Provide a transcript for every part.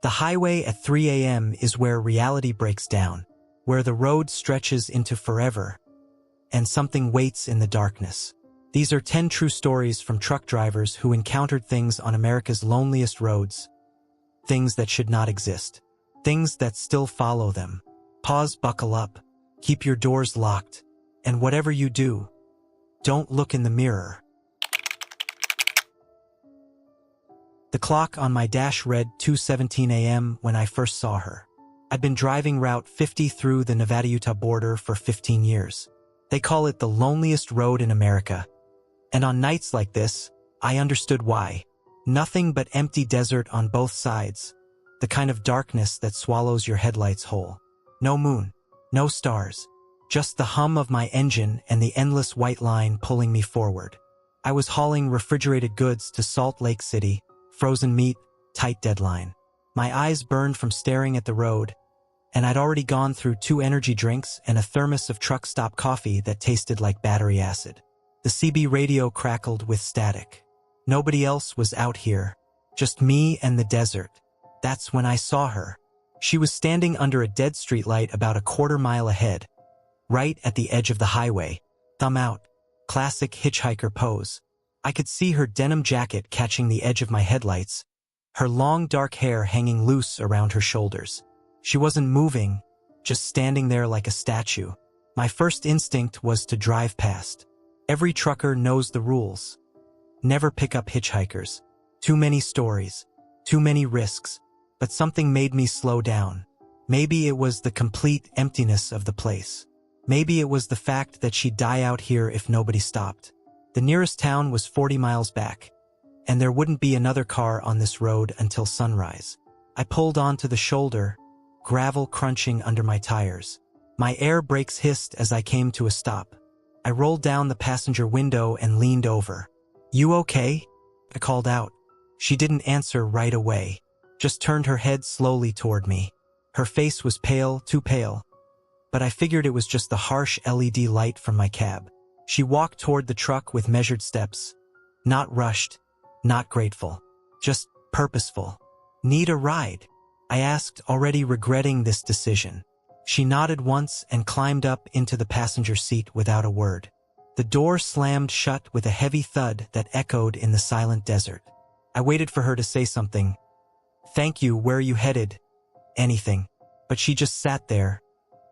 The highway at 3 a.m. is where reality breaks down, where the road stretches into forever, and something waits in the darkness. These are 10 true stories from truck drivers who encountered things on America's loneliest roads, things that should not exist, things that still follow them. Pause, buckle up, keep your doors locked, and whatever you do, don't look in the mirror. The clock on my dash read 2:17 a.m. when I first saw her. I'd been driving Route 50 through the Nevada-Utah border for 15 years. They call it the loneliest road in America. And on nights like this, I understood why. Nothing but empty desert on both sides, the kind of darkness that swallows your headlights whole. No moon, no stars, just the hum of my engine and the endless white line pulling me forward. I was hauling refrigerated goods to Salt Lake City, frozen meat, tight deadline. My eyes burned from staring at the road, and I'd already gone through 2 energy drinks and a thermos of truck stop coffee that tasted like battery acid. The CB radio crackled with static. Nobody else was out here, just me and the desert. That's when I saw her. She was standing under a dead streetlight about a quarter-mile ahead, right at the edge of the highway, thumb out, classic hitchhiker pose. I could see her denim jacket catching the edge of my headlights, her long dark hair hanging loose around her shoulders. She wasn't moving, just standing there like a statue. My first instinct was to drive past. Every trucker knows the rules. Never pick up hitchhikers. Too many stories, too many risks, but something made me slow down. Maybe it was the complete emptiness of the place. Maybe it was the fact that she'd die out here if nobody stopped. The nearest town was 40 miles back, and there wouldn't be another car on this road until sunrise. I pulled onto the shoulder, gravel crunching under my tires. My air brakes hissed as I came to a stop. I rolled down the passenger window and leaned over. "You okay?" I called out. She didn't answer right away, just turned her head slowly toward me. Her face was pale, too pale, but I figured it was just the harsh LED light from my cab. She walked toward the truck with measured steps. Not rushed, not grateful, just purposeful. "Need a ride?" I asked, already regretting this decision. She nodded once and climbed up into the passenger seat without a word. The door slammed shut with a heavy thud that echoed in the silent desert. I waited for her to say something. "Thank you, where are you headed?" Anything. But she just sat there,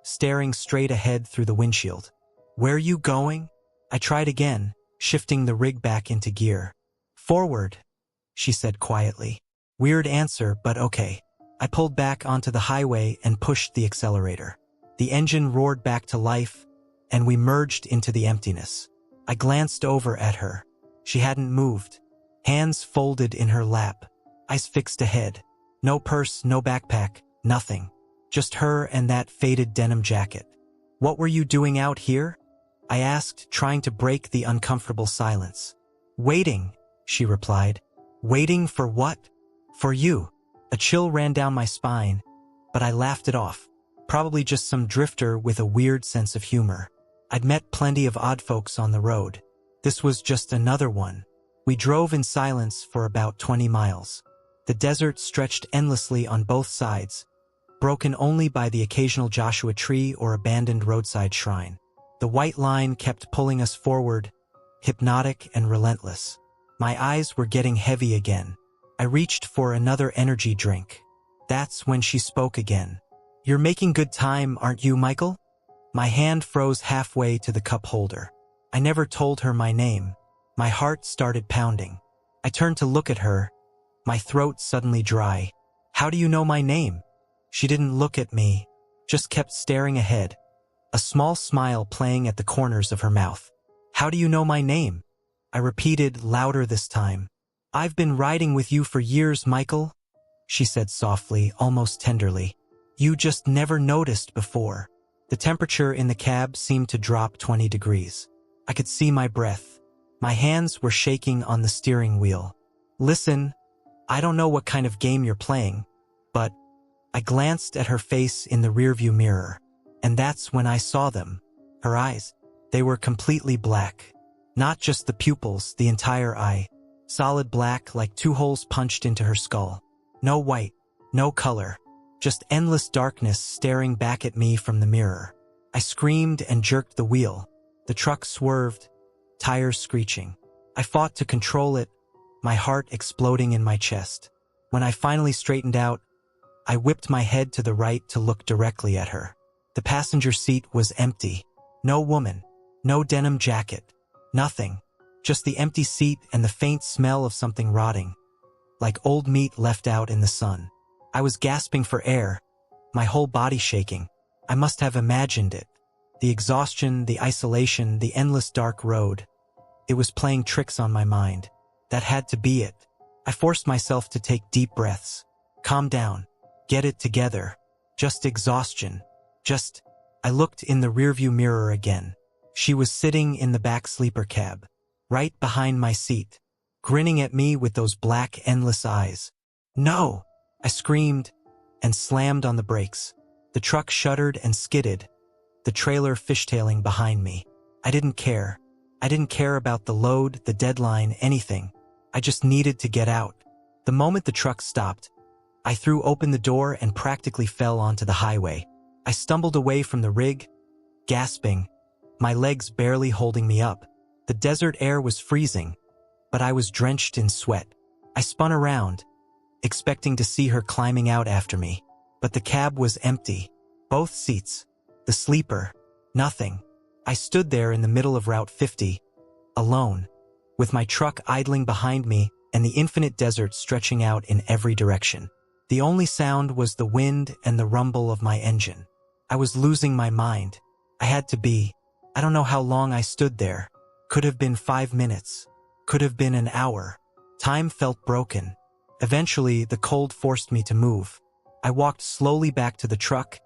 staring straight ahead through the windshield. "Where are you going?" I tried again, shifting the rig back into gear. "Forward," she said quietly. Weird answer, but okay. I pulled back onto the highway and pushed the accelerator. The engine roared back to life, and we merged into the emptiness. I glanced over at her. She hadn't moved. Hands folded in her lap. Eyes fixed ahead. No purse, no backpack, nothing. Just her and that faded denim jacket. "What were you doing out here?" I asked, trying to break the uncomfortable silence. "Waiting," she replied. "Waiting for what?" "For you." A chill ran down my spine, but I laughed it off. Probably just some drifter with a weird sense of humor. I'd met plenty of odd folks on the road. This was just another one. We drove in silence for about 20 miles. The desert stretched endlessly on both sides, broken only by the occasional Joshua tree or abandoned roadside shrine. The white line kept pulling us forward, hypnotic and relentless. My eyes were getting heavy again. I reached for another energy drink. That's when she spoke again. "You're making good time, aren't you, Michael?" My hand froze halfway to the cup holder. I never told her my name. My heart started pounding. I turned to look at her, my throat suddenly dry. "How do you know my name?" She didn't look at me, just kept staring ahead, a small smile playing at the corners of her mouth. "How do you know my name?" I repeated, louder this time. "I've been riding with you for years, Michael," she said softly, almost tenderly. "You just never noticed before." The temperature in the cab seemed to drop 20 degrees. I could see my breath. My hands were shaking on the steering wheel. "Listen, I don't know what kind of game you're playing, but..." I glanced at her face in the rearview mirror, and that's when I saw them. Her eyes. They were completely black. Not just the pupils, the entire eye. Solid black like 2 holes punched into her skull. No white, No color. Just endless darkness staring back at me from the mirror. I screamed and jerked the wheel. The truck swerved, tires screeching. I fought to control it, my heart exploding in my chest. When I finally straightened out, I whipped my head to the right to look directly at her. The passenger seat was empty. No woman, no denim jacket, nothing. Just the empty seat and the faint smell of something rotting, like old meat left out in the sun. I was gasping for air, my whole body shaking. I must have imagined it. The exhaustion, the isolation, the endless dark road. It was playing tricks on my mind. That had to be it. I forced myself to take deep breaths. Calm down. Get it together. Just exhaustion. I looked in the rearview mirror again. She was sitting in the back sleeper cab, right behind my seat, grinning at me with those black, endless eyes. No! I screamed and slammed on the brakes. The truck shuddered and skidded, the trailer fishtailing behind me. I didn't care. I didn't care about the load, the deadline, anything. I just needed to get out. The moment the truck stopped, I threw open the door and practically fell onto the highway. I stumbled away from the rig, gasping, my legs barely holding me up. The desert air was freezing, but I was drenched in sweat. I spun around, expecting to see her climbing out after me. But the cab was empty. Both seats. The sleeper. Nothing. I stood there in the middle of Route 50, alone, with my truck idling behind me and the infinite desert stretching out in every direction. The only sound was the wind and the rumble of my engine. I was losing my mind. I had to be. I don't know how long I stood there. Could have been 5 minutes. Could have been an hour. Time felt broken. Eventually, the cold forced me to move. I walked slowly back to the truck,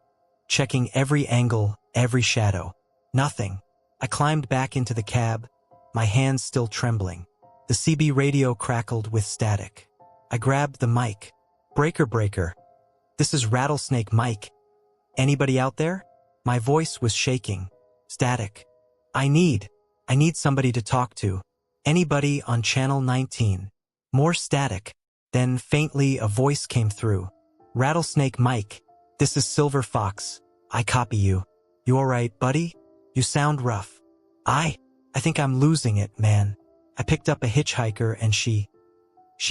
checking every angle, every shadow. Nothing. I climbed back into the cab, my hands still trembling. The CB radio crackled with static. I grabbed the mic. Breaker. This is Rattlesnake Mike. Anybody out there? My voice was shaking. Static. I need somebody to talk to. Anybody on Channel 19. More static. Then faintly a voice came through. Rattlesnake Mike. This is Silver Fox. I copy you. You alright, buddy? You sound rough. I think I'm losing it, man. I picked up a hitchhiker and she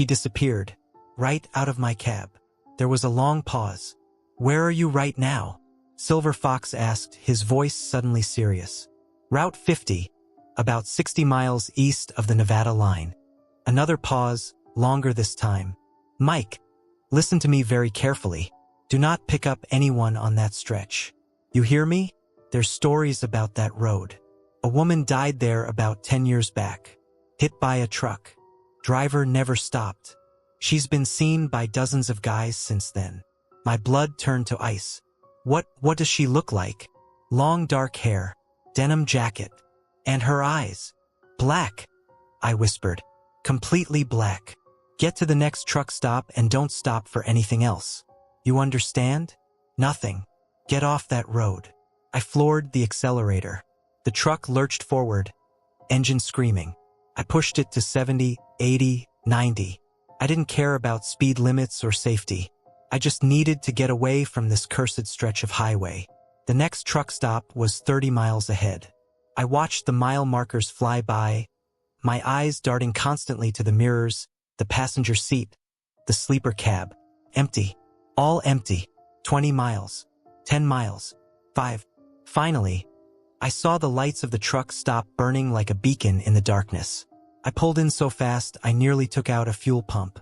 disappeared. Right out of my cab. There was a long pause. Where are you right now? Silver Fox asked, his voice suddenly serious. Route 50, about 60 miles east of the Nevada line. Another pause, longer this time. Mike, listen to me very carefully. Do not pick up anyone on that stretch. You hear me? There's stories about that road. A woman died there about 10 years back. Hit by a truck. Driver never stopped. She's been seen by dozens of guys since then. My blood turned to ice. What does she look like? Long dark hair, denim jacket, and her eyes. Black, I whispered. Completely black. Get to the next truck stop and don't stop for anything else. You understand? Nothing. Get off that road. I floored the accelerator. The truck lurched forward, engine screaming. I pushed it to 70, 80, 90. I didn't care about speed limits or safety. I just needed to get away from this cursed stretch of highway. The next truck stop was 30 miles ahead. I watched the mile markers fly by, my eyes darting constantly to the mirrors, the passenger seat, the sleeper cab. Empty. All empty. 20 miles. 10 miles. 5. Finally, I saw the lights of the truck stop burning like a beacon in the darkness. I pulled in so fast I nearly took out a fuel pump.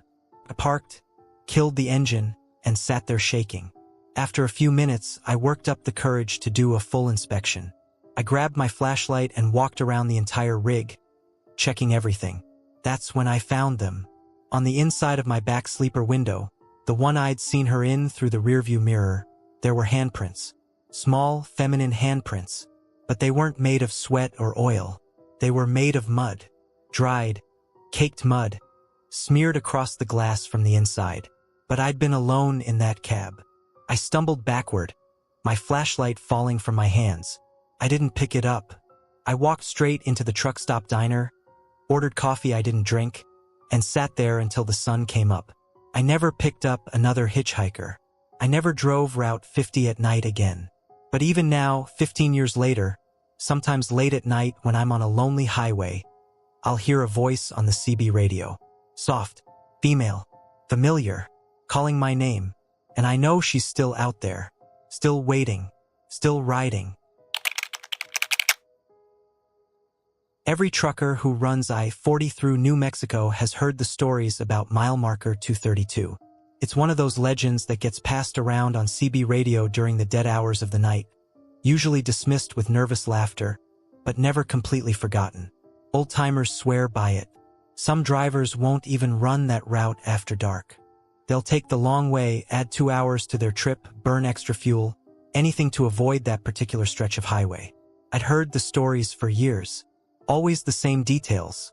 I parked, killed the engine, and sat there shaking. After a few minutes, I worked up the courage to do a full inspection. I grabbed my flashlight and walked around the entire rig, checking everything. That's when I found them. On the inside of my back sleeper window, the one I'd seen her in through the rearview mirror, there were handprints. Small, feminine handprints. But they weren't made of sweat or oil. They were made of mud. Dried, caked mud, smeared across the glass from the inside. But I'd been alone in that cab. I stumbled backward, my flashlight falling from my hands. I didn't pick it up. I walked straight into the truck stop diner, ordered coffee I didn't drink, and sat there until the sun came up. I never picked up another hitchhiker. I never drove Route 50 at night again. But even now, 15 years later, sometimes late at night when I'm on a lonely highway, I'll hear a voice on the CB radio. Soft, female, familiar, calling my name. And I know she's still out there, still waiting, still riding. Every trucker who runs I-40 through New Mexico has heard the stories about mile marker 232. It's one of those legends that gets passed around on CB radio during the dead hours of the night, usually dismissed with nervous laughter, but never completely forgotten. Old-timers swear by it. Some drivers won't even run that route after dark. They'll take the long way, add 2 hours to their trip, burn extra fuel, anything to avoid that particular stretch of highway. I'd heard the stories for years. Always the same details.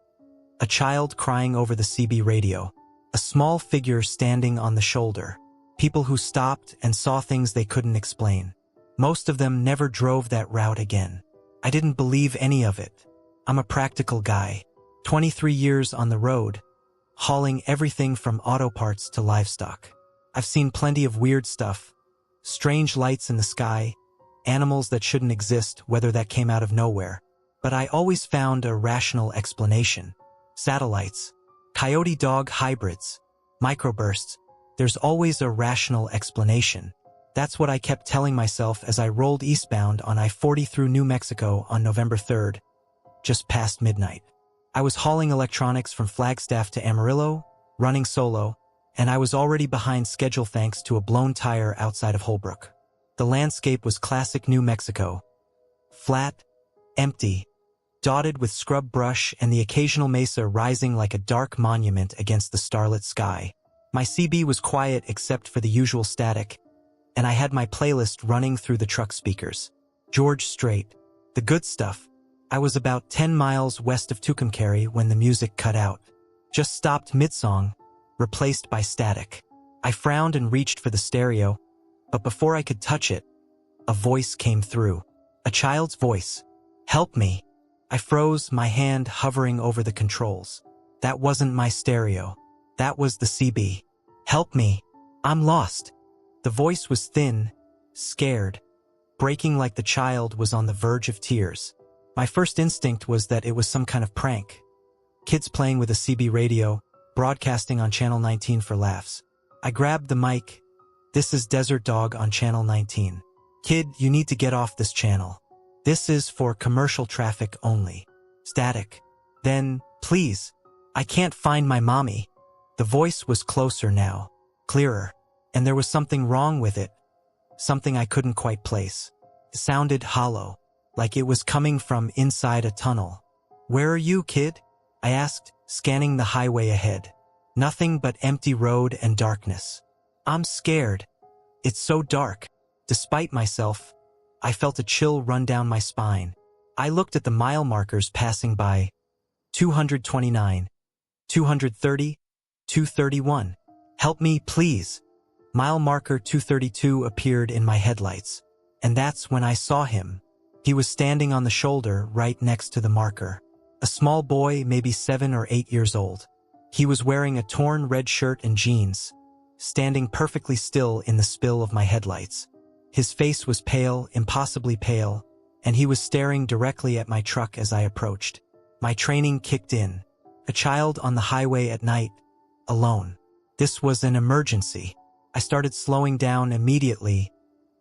A child crying over the CB radio. A small figure standing on the shoulder. People who stopped and saw things they couldn't explain. Most of them never drove that route again. I didn't believe any of it. I'm a practical guy. 23 years on the road, hauling everything from auto parts to livestock. I've seen plenty of weird stuff. Strange lights in the sky, animals that shouldn't exist, whether that came out of nowhere. But I always found a rational explanation. Satellites, coyote-dog hybrids, microbursts. There's always a rational explanation. That's what I kept telling myself as I rolled eastbound on I-40 through New Mexico on November 3rd, just past midnight. I was hauling electronics from Flagstaff to Amarillo, running solo, and I was already behind schedule thanks to a blown tire outside of Holbrook. The landscape was classic New Mexico. Flat, empty, dotted with scrub brush and the occasional mesa rising like a dark monument against the starlit sky. My CB was quiet except for the usual static, and I had my playlist running through the truck speakers. George Strait, the good stuff. I was about 10 miles west of Tucumcari when the music cut out. Just stopped mid-song, replaced by static. I frowned and reached for the stereo, but before I could touch it, a voice came through. A child's voice. Help me. I froze, my hand hovering over the controls. That wasn't my stereo. That was the CB. Help me. I'm lost. The voice was thin, scared, breaking like the child was on the verge of tears. My first instinct was that it was some kind of prank. Kids playing with a CB radio, broadcasting on Channel 19 for laughs. I grabbed the mic. This is Desert Dog on Channel 19. Kid, you need to get off this channel. This is for commercial traffic only. Static. Then, please. I can't find my mommy. The voice was closer now, clearer, and there was something wrong with it. Something I couldn't quite place. It sounded hollow, like it was coming from inside a tunnel. Where are you, kid? I asked, scanning the highway ahead. Nothing but empty road and darkness. I'm scared. It's so dark. Despite myself, I felt a chill run down my spine. I looked at the mile markers passing by. 229, 230, 231. Help me, please. Mile marker 232 appeared in my headlights. And that's when I saw him. He was standing on the shoulder right next to the marker. A small boy, maybe 7 or 8 years old. He was wearing a torn red shirt and jeans, standing perfectly still in the spill of my headlights. His face was pale, impossibly pale, and he was staring directly at my truck as I approached. My training kicked in. A child on the highway at night, alone. This was an emergency. I started slowing down immediately,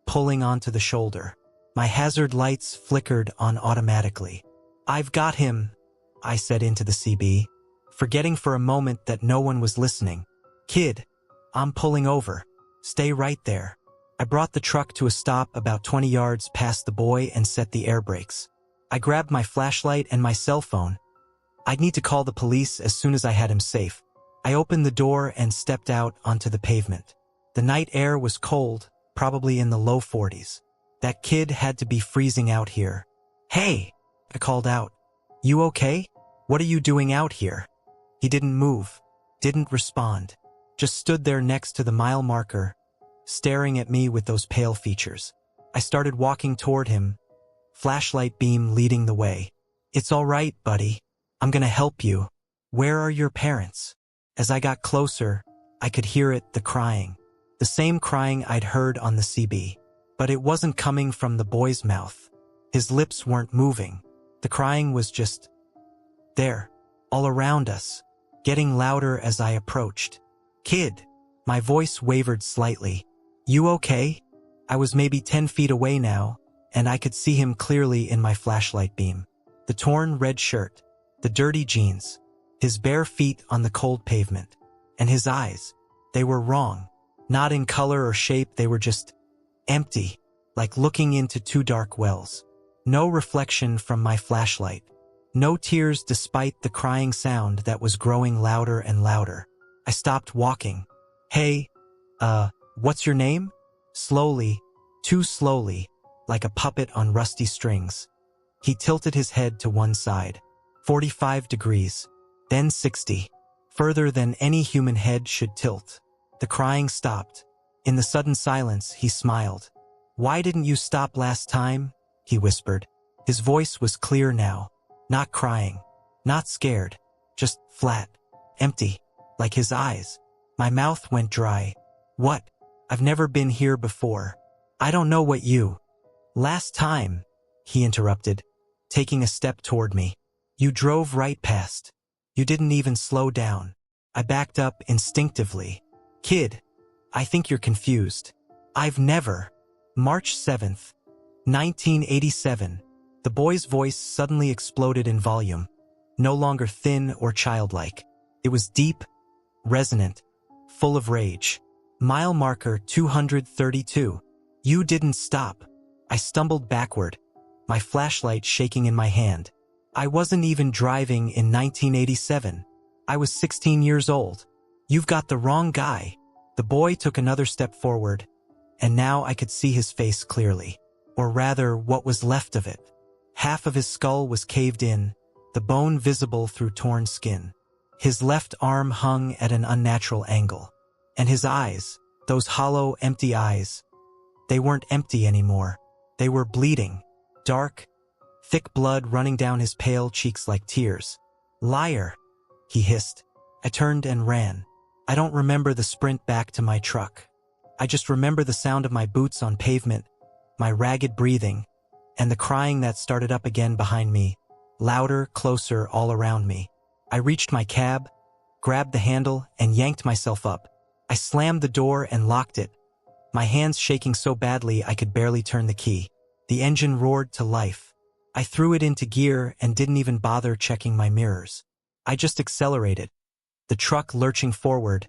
pulling onto the shoulder. My hazard lights flickered on automatically. I've got him, I said into the CB, forgetting for a moment that no one was listening. Kid, I'm pulling over. Stay right there. I brought the truck to a stop about 20 yards past the boy and set the air brakes. I grabbed my flashlight and my cell phone. I'd need to call the police as soon as I had him safe. I opened the door and stepped out onto the pavement. The night air was cold, probably in the low 40s. That kid had to be freezing out here. Hey, I called out. You okay? What are you doing out here? He didn't move, didn't respond, just stood there next to the mile marker, staring at me with those pale features. I started walking toward him, flashlight beam leading the way. It's all right, buddy. I'm gonna help you. Where are your parents? As I got closer, I could hear it, the crying. The same crying I'd heard on the CB. But it wasn't coming from the boy's mouth. His lips weren't moving. The crying was just there, all around us, getting louder as I approached. "Kid." My voice wavered slightly. "You okay?" I was maybe 10 feet away now, and I could see him clearly in my flashlight beam. The torn red shirt, the dirty jeans, his bare feet on the cold pavement, and his eyes. They were wrong. Not in color or shape, they were just empty, like looking into two dark wells. No reflection from my flashlight. No tears despite the crying sound that was growing louder and louder. I stopped walking. "Hey, what's your name?" Slowly, too slowly, like a puppet on rusty strings. He tilted his head to one side. 45 degrees, then 60. Further than any human head should tilt. The crying stopped. In the sudden silence, he smiled. "Why didn't you stop last time?" he whispered. His voice was clear now. Not crying. Not scared. Just flat. Empty. Like his eyes. My mouth went dry. "What? I've never been here before. I don't know what you—" "Last time," he interrupted, taking a step toward me. "You drove right past. You didn't even slow down." I backed up instinctively. "Kid, I think you're confused. I've never—" March 7th, 1987. The boy's voice suddenly exploded in volume. No longer thin or childlike. It was deep, resonant, full of rage. "Mile marker 232. You didn't stop." I stumbled backward, my flashlight shaking in my hand. I wasn't even driving in 1987. I was 16 years old. "You've got the wrong guy." The boy took another step forward, and now I could see his face clearly. Or rather, what was left of it. Half of his skull was caved in, the bone visible through torn skin. His left arm hung at an unnatural angle. And his eyes, those hollow, empty eyes, they weren't empty anymore. They were bleeding, dark, thick blood running down his pale cheeks like tears. "Liar," he hissed. I turned and ran. I don't remember the sprint back to my truck. I just remember the sound of my boots on pavement, my ragged breathing, and the crying that started up again behind me, louder, closer, all around me. I reached my cab, grabbed the handle, and yanked myself up. I slammed the door and locked it, my hands shaking so badly I could barely turn the key. The engine roared to life. I threw it into gear and didn't even bother checking my mirrors. I just accelerated, the truck lurching forward,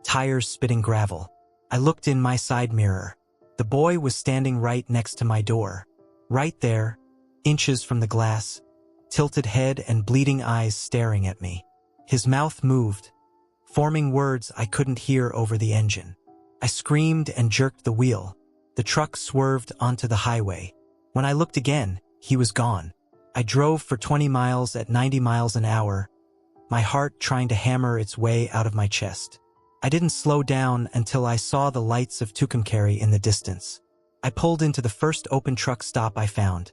tires spitting gravel. I looked in my side mirror. The boy was standing right next to my door. Right there, inches from the glass, tilted head and bleeding eyes staring at me. His mouth moved, forming words I couldn't hear over the engine. I screamed and jerked the wheel. The truck swerved onto the highway. When I looked again, he was gone. I drove for 20 miles at 90 miles an hour, my heart trying to hammer its way out of my chest. I didn't slow down until I saw the lights of Tucumcari in the distance. I pulled into the first open truck stop I found.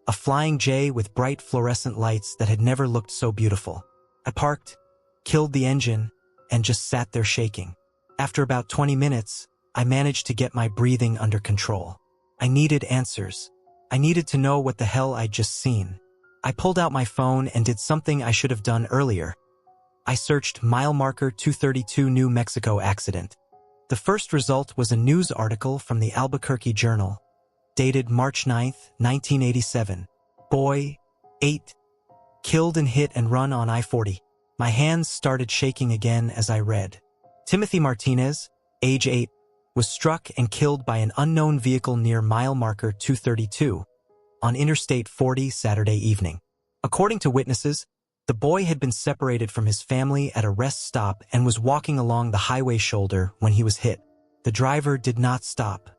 A Flying J with bright fluorescent lights that had never looked so beautiful. I parked, killed the engine, and just sat there shaking. After about 20 minutes, I managed to get my breathing under control. I needed answers. I needed to know what the hell I'd just seen. I pulled out my phone and did something I should have done earlier. I searched mile marker 232 New Mexico accident. The first result was a news article from the Albuquerque Journal, dated March 9, 1987. Boy, 8, killed in hit and run on I-40. My hands started shaking again as I read. Timothy Martinez, age 8, was struck and killed by an unknown vehicle near mile marker 232 on Interstate 40 Saturday evening. According to witnesses, the boy had been separated from his family at a rest stop and was walking along the highway shoulder when he was hit. The driver did not stop.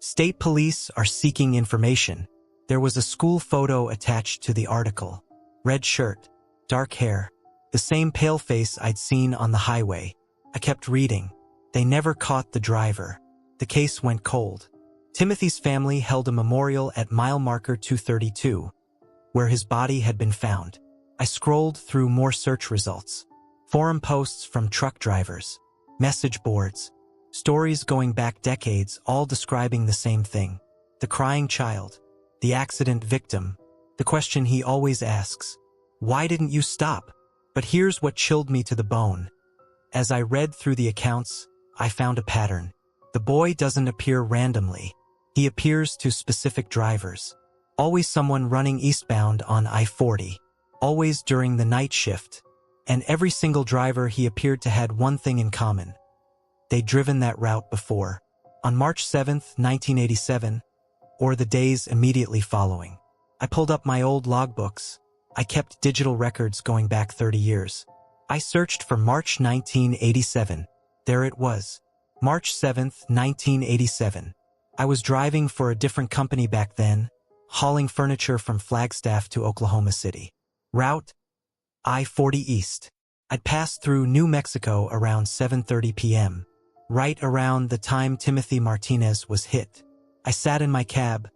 State police are seeking information. There was a school photo attached to the article. Red shirt, dark hair, the same pale face I'd seen on the highway. I kept reading. They never caught the driver. The case went cold. Timothy's family held a memorial at mile marker 232, where his body had been found. I scrolled through more search results. Forum posts from truck drivers. message boards, stories going back decades, all describing the same thing. The crying child, the accident victim, the question he always asks, why didn't you stop? But here's what chilled me to the bone. As I read through the accounts, I found a pattern. The boy doesn't appear randomly. He appears to specific drivers. Always someone running eastbound on I-40. Always during the night shift. And every single driver he appeared to had one thing in common. They'd driven that route before. On March 7th, 1987, or the days immediately following. I pulled up my old logbooks. I kept digital records going back 30 years. I searched for March 1987. There it was. March 7th, 1987. I was driving for a different company back then, hauling furniture from Flagstaff to Oklahoma City. Route: I-40 East. I'd passed through New Mexico around 7:30 p.m., right around the time Timothy Martinez was hit. I sat in my cab,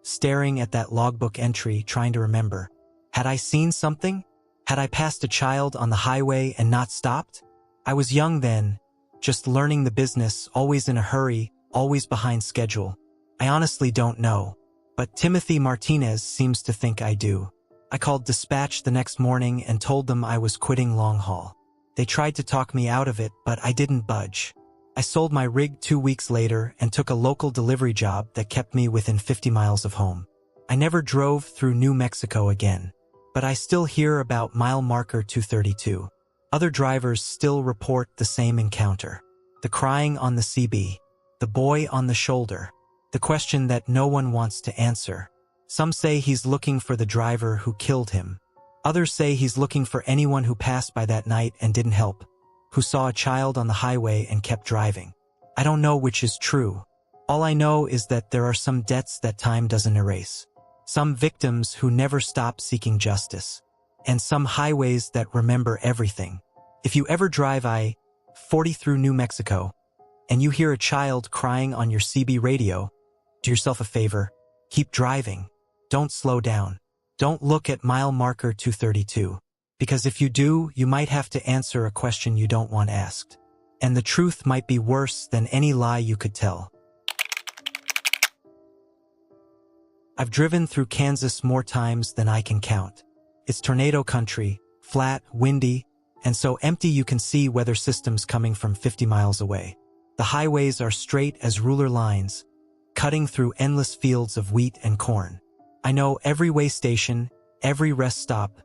staring at that logbook entry, trying to remember. Had I seen something? Had I passed a child on the highway and not stopped? I was young then, just learning the business, always in a hurry, always behind schedule. I honestly don't know, but Timothy Martinez seems to think I do. I called dispatch the next morning and told them I was quitting long haul. They tried to talk me out of it, but I didn't budge. I sold my rig 2 weeks later and took a local delivery job that kept me within 50 miles of home. I never drove through New Mexico again, but I still hear about mile marker 232. Other drivers still report the same encounter. The crying on the CB, the boy on the shoulder, the question that no one wants to answer. Some say he's looking for the driver who killed him. Others say he's looking for anyone who passed by that night and didn't help, who saw a child on the highway and kept driving. I don't know which is true. All I know is that there are some debts that time doesn't erase, some victims who never stop seeking justice, and some highways that remember everything. If you ever drive I-40 through New Mexico, and you hear a child crying on your CB radio, do yourself a favor, keep driving. Don't slow down. Don't look at mile marker 232. Because if you do, you might have to answer a question you don't want asked. And the truth might be worse than any lie you could tell. I've driven through Kansas more times than I can count. It's tornado country, flat, windy, and so empty you can see weather systems coming from 50 miles away. The highways are straight as ruler lines, cutting through endless fields of wheat and corn. I know every way station, every rest stop,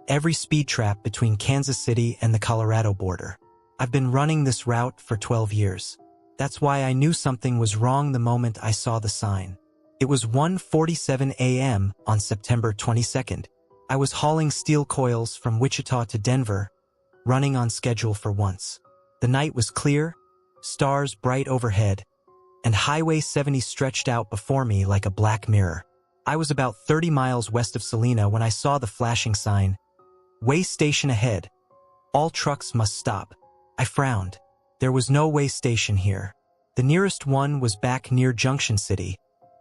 every speed trap between Kansas City and the Colorado border. I've been running this route for 12 years. That's why I knew something was wrong the moment I saw the sign. It was 1:47 a.m. on September 22nd. I was hauling steel coils from Wichita to Denver, running on schedule for once. The night was clear, stars bright overhead, and Highway 70 stretched out before me like a black mirror. I was about 30 miles west of Salina when I saw the flashing sign, "Way station ahead. All trucks must stop." I frowned. There was no way station here. The nearest one was back near Junction City,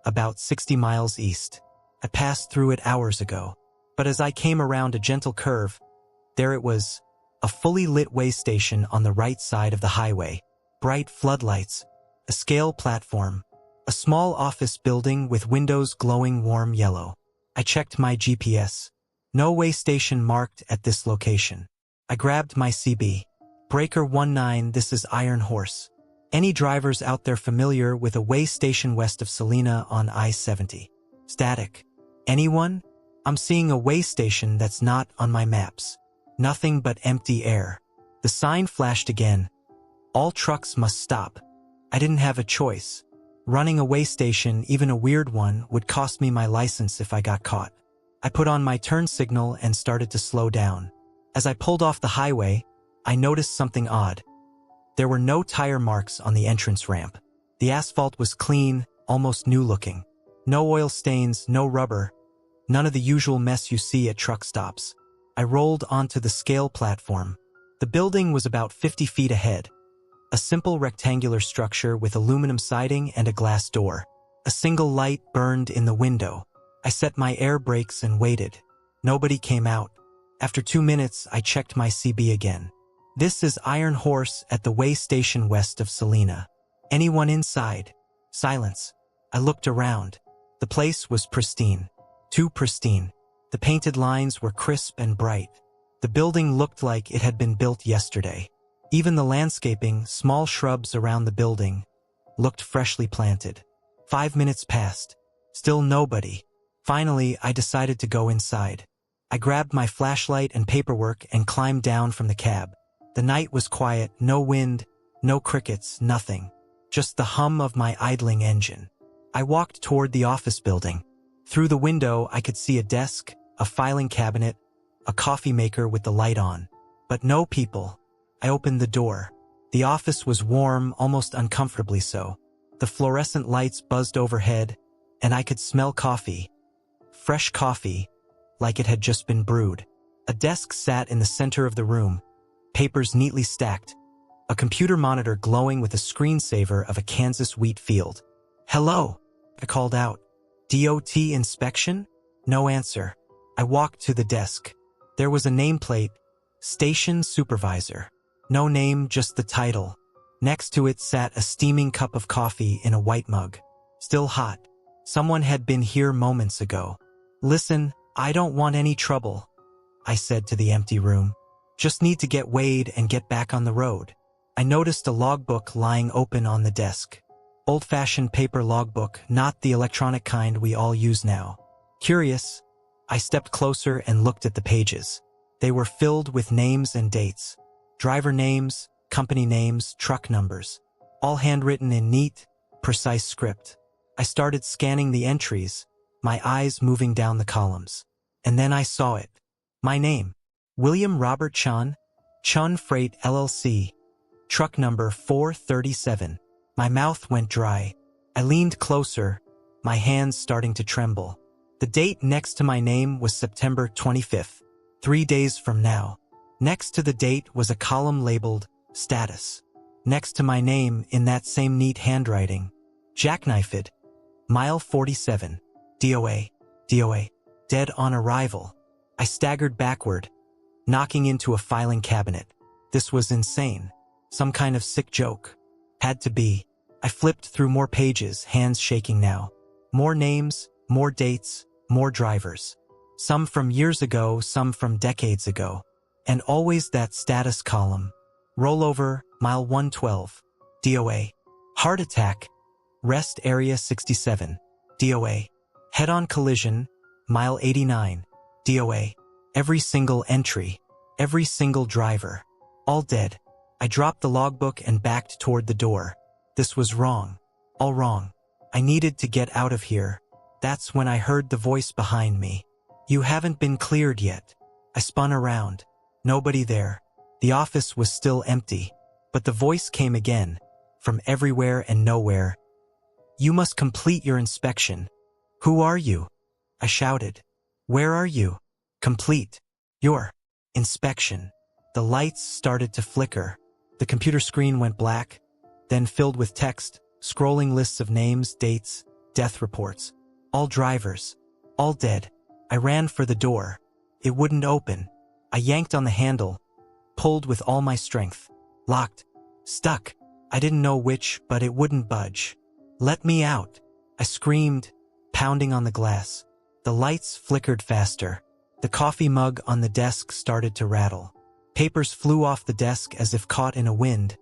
about 60 miles east. I passed through it hours ago. But as I came around a gentle curve, there it was, a fully lit way station on the right side of the highway. Bright floodlights, a scale platform, a small office building with windows glowing warm yellow. I checked my GPS. No way station marked at this location. I grabbed my CB. Breaker 19, this is Iron Horse. Any drivers out there familiar with a way station west of Salina on I-70? Static. Anyone? I'm seeing a way station that's not on my maps. Nothing but empty air. The sign flashed again. All trucks must stop. I didn't have a choice. Running a way station, even a weird one, would cost me my license if I got caught. I put on my turn signal and started to slow down. As I pulled off the highway, I noticed something odd. There were no tire marks on the entrance ramp. The asphalt was clean, almost new-looking. No oil stains, no rubber. None of the usual mess you see at truck stops. I rolled onto the scale platform. The building was about 50 feet ahead. A simple rectangular structure with aluminum siding and a glass door. A single light burned in the window. I set my air brakes and waited. Nobody came out. After 2 minutes, I checked my CB again. This is Iron Horse at the way station west of Salina. Anyone inside? Silence. I looked around. The place was pristine. Too pristine. The painted lines were crisp and bright. The building looked like it had been built yesterday. Even the landscaping, small shrubs around the building, looked freshly planted. 5 minutes passed. Still nobody. Finally, I decided to go inside. I grabbed my flashlight and paperwork and climbed down from the cab. The night was quiet, no wind, no crickets, nothing. Just the hum of my idling engine. I walked toward the office building. Through the window, I could see a desk, a filing cabinet, a coffee maker with the light on. But no people. I opened the door. The office was warm, almost uncomfortably so. The fluorescent lights buzzed overhead, and I could smell coffee. Fresh coffee, like it had just been brewed. A desk sat in the center of the room, papers neatly stacked, a computer monitor glowing with a screensaver of a Kansas wheat field. "Hello," I called out. "DOT inspection?" No answer. I walked to the desk. There was a nameplate, Station Supervisor. No name, just the title. Next to it sat a steaming cup of coffee in a white mug. Still hot. Someone had been here moments ago. "Listen, I don't want any trouble," I said to the empty room. "Just need to get weighed and get back on the road." I noticed a logbook lying open on the desk. Old-fashioned paper logbook, not the electronic kind we all use now. Curious, I stepped closer and looked at the pages. They were filled with names and dates. Driver names, company names, truck numbers. All handwritten in neat, precise script. I started scanning the entries, my eyes moving down the columns. And then I saw it. My name. William Robert Chun. Chun Freight LLC. Truck number 437. My mouth went dry. I leaned closer, my hands starting to tremble. The date next to my name was September 25th, 3 days from now. Next to the date was a column labeled Status. Next to my name, in that same neat handwriting, Jackknifed, Mile 47, DOA, dead on arrival. I staggered backward, knocking into a filing cabinet. This was insane. Some kind of sick joke. Had to be. I flipped through more pages, hands shaking now. More names, more dates, more drivers. Some from years ago, some from decades ago. And always that status column. Rollover, Mile 112, DOA. Heart attack, Rest Area 67, DOA. Head-on collision, Mile 89, DOA. Every single entry, every single driver. All dead. I dropped the logbook and backed toward the door. This was wrong. All wrong. I needed to get out of here. That's when I heard the voice behind me. "You haven't been cleared yet." I spun around. Nobody there. The office was still empty. But the voice came again, from everywhere and nowhere. "You must complete your inspection." "Who are you?" I shouted. "Where are you?" "Complete your inspection." The lights started to flicker. The computer screen went black, then filled with text, scrolling lists of names, dates, death reports. All drivers. All dead. I ran for the door. It wouldn't open. I yanked on the handle, pulled with all my strength. Locked. Stuck. I didn't know which, but it wouldn't budge. "Let me out," I screamed, pounding on the glass. The lights flickered faster. The coffee mug on the desk started to rattle. Papers flew off the desk as if caught in a wind,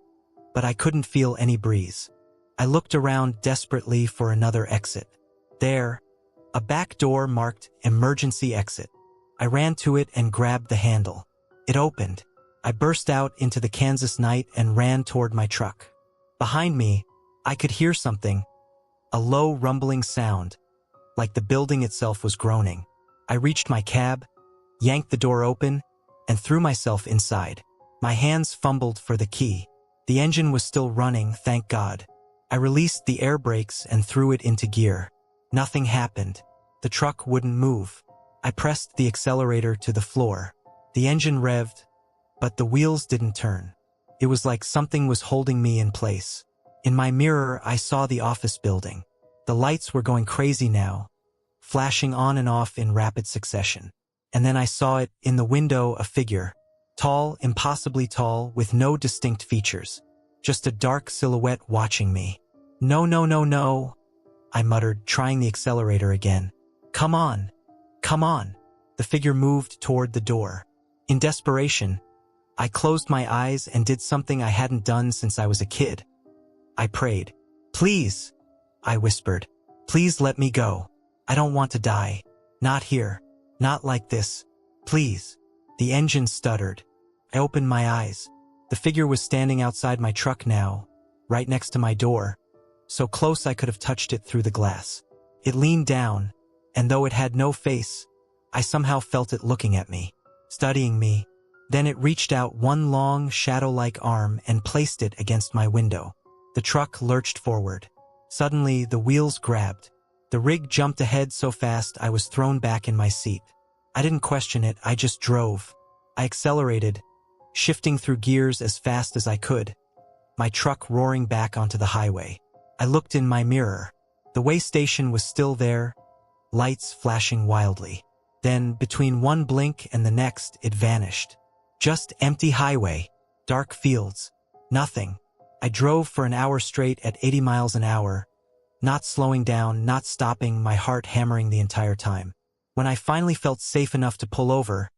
but I couldn't feel any breeze. I looked around desperately for another exit. There, a back door marked Emergency Exit. I ran to it and grabbed the handle. It opened. I burst out into the Kansas night and ran toward my truck. Behind me, I could hear something, a low rumbling sound, like the building itself was groaning. I reached my cab, yanked the door open, and threw myself inside. My hands fumbled for the key. The engine was still running, thank God. I released the air brakes and threw it into gear. Nothing happened. The truck wouldn't move. I pressed the accelerator to the floor. The engine revved, but the wheels didn't turn. It was like something was holding me in place. In my mirror, I saw the office building. The lights were going crazy now, flashing on and off in rapid succession. And then I saw it, in the window, a figure. Tall, impossibly tall, with no distinct features. Just a dark silhouette watching me. No, no, no, no, I muttered, trying the accelerator again. Come on. Come on. The figure moved toward the door. In desperation, I closed my eyes and did something I hadn't done since I was a kid. I prayed. Please, I whispered. Please let me go. I don't want to die. Not here. Not like this. Please. The engine stuttered. I opened my eyes. The figure was standing outside my truck now, right next to my door, so close I could have touched it through the glass. It leaned down, and though it had no face, I somehow felt it looking at me, studying me. Then it reached out one long, shadow-like arm and placed it against my window. The truck lurched forward. Suddenly, the wheels grabbed. The rig jumped ahead so fast I was thrown back in my seat. I didn't question it, I just drove. I accelerated, shifting through gears as fast as I could, my truck roaring back onto the highway. I looked in my mirror. The way station was still there, lights flashing wildly. Then, between one blink and the next, it vanished. Just empty highway, dark fields, nothing. I drove for an hour straight at 80 miles an hour, not slowing down, not stopping, my heart hammering the entire time. When I finally felt safe enough to pull over,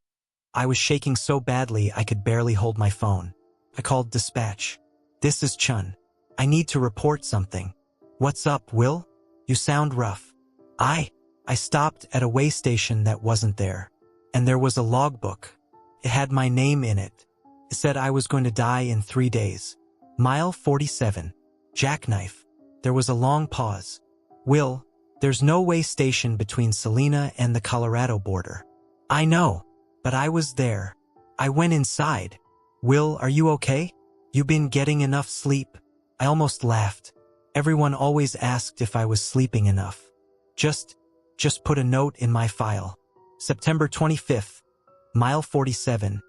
I was shaking so badly I could barely hold my phone. I called dispatch. This is Chun. I need to report something. What's up, Will? You sound rough. I stopped at a way station that wasn't there. And there was a logbook. It had my name in it. It said I was going to die in 3 days. Mile 47. Jackknife. There was a long pause. Will, there's no way station between Salina and the Colorado border. I know, but I was there. I went inside. Will, are you okay? You been getting enough sleep? I almost laughed. Everyone always asked if I was sleeping enough. Just put a note in my file. September 25th, mile 47.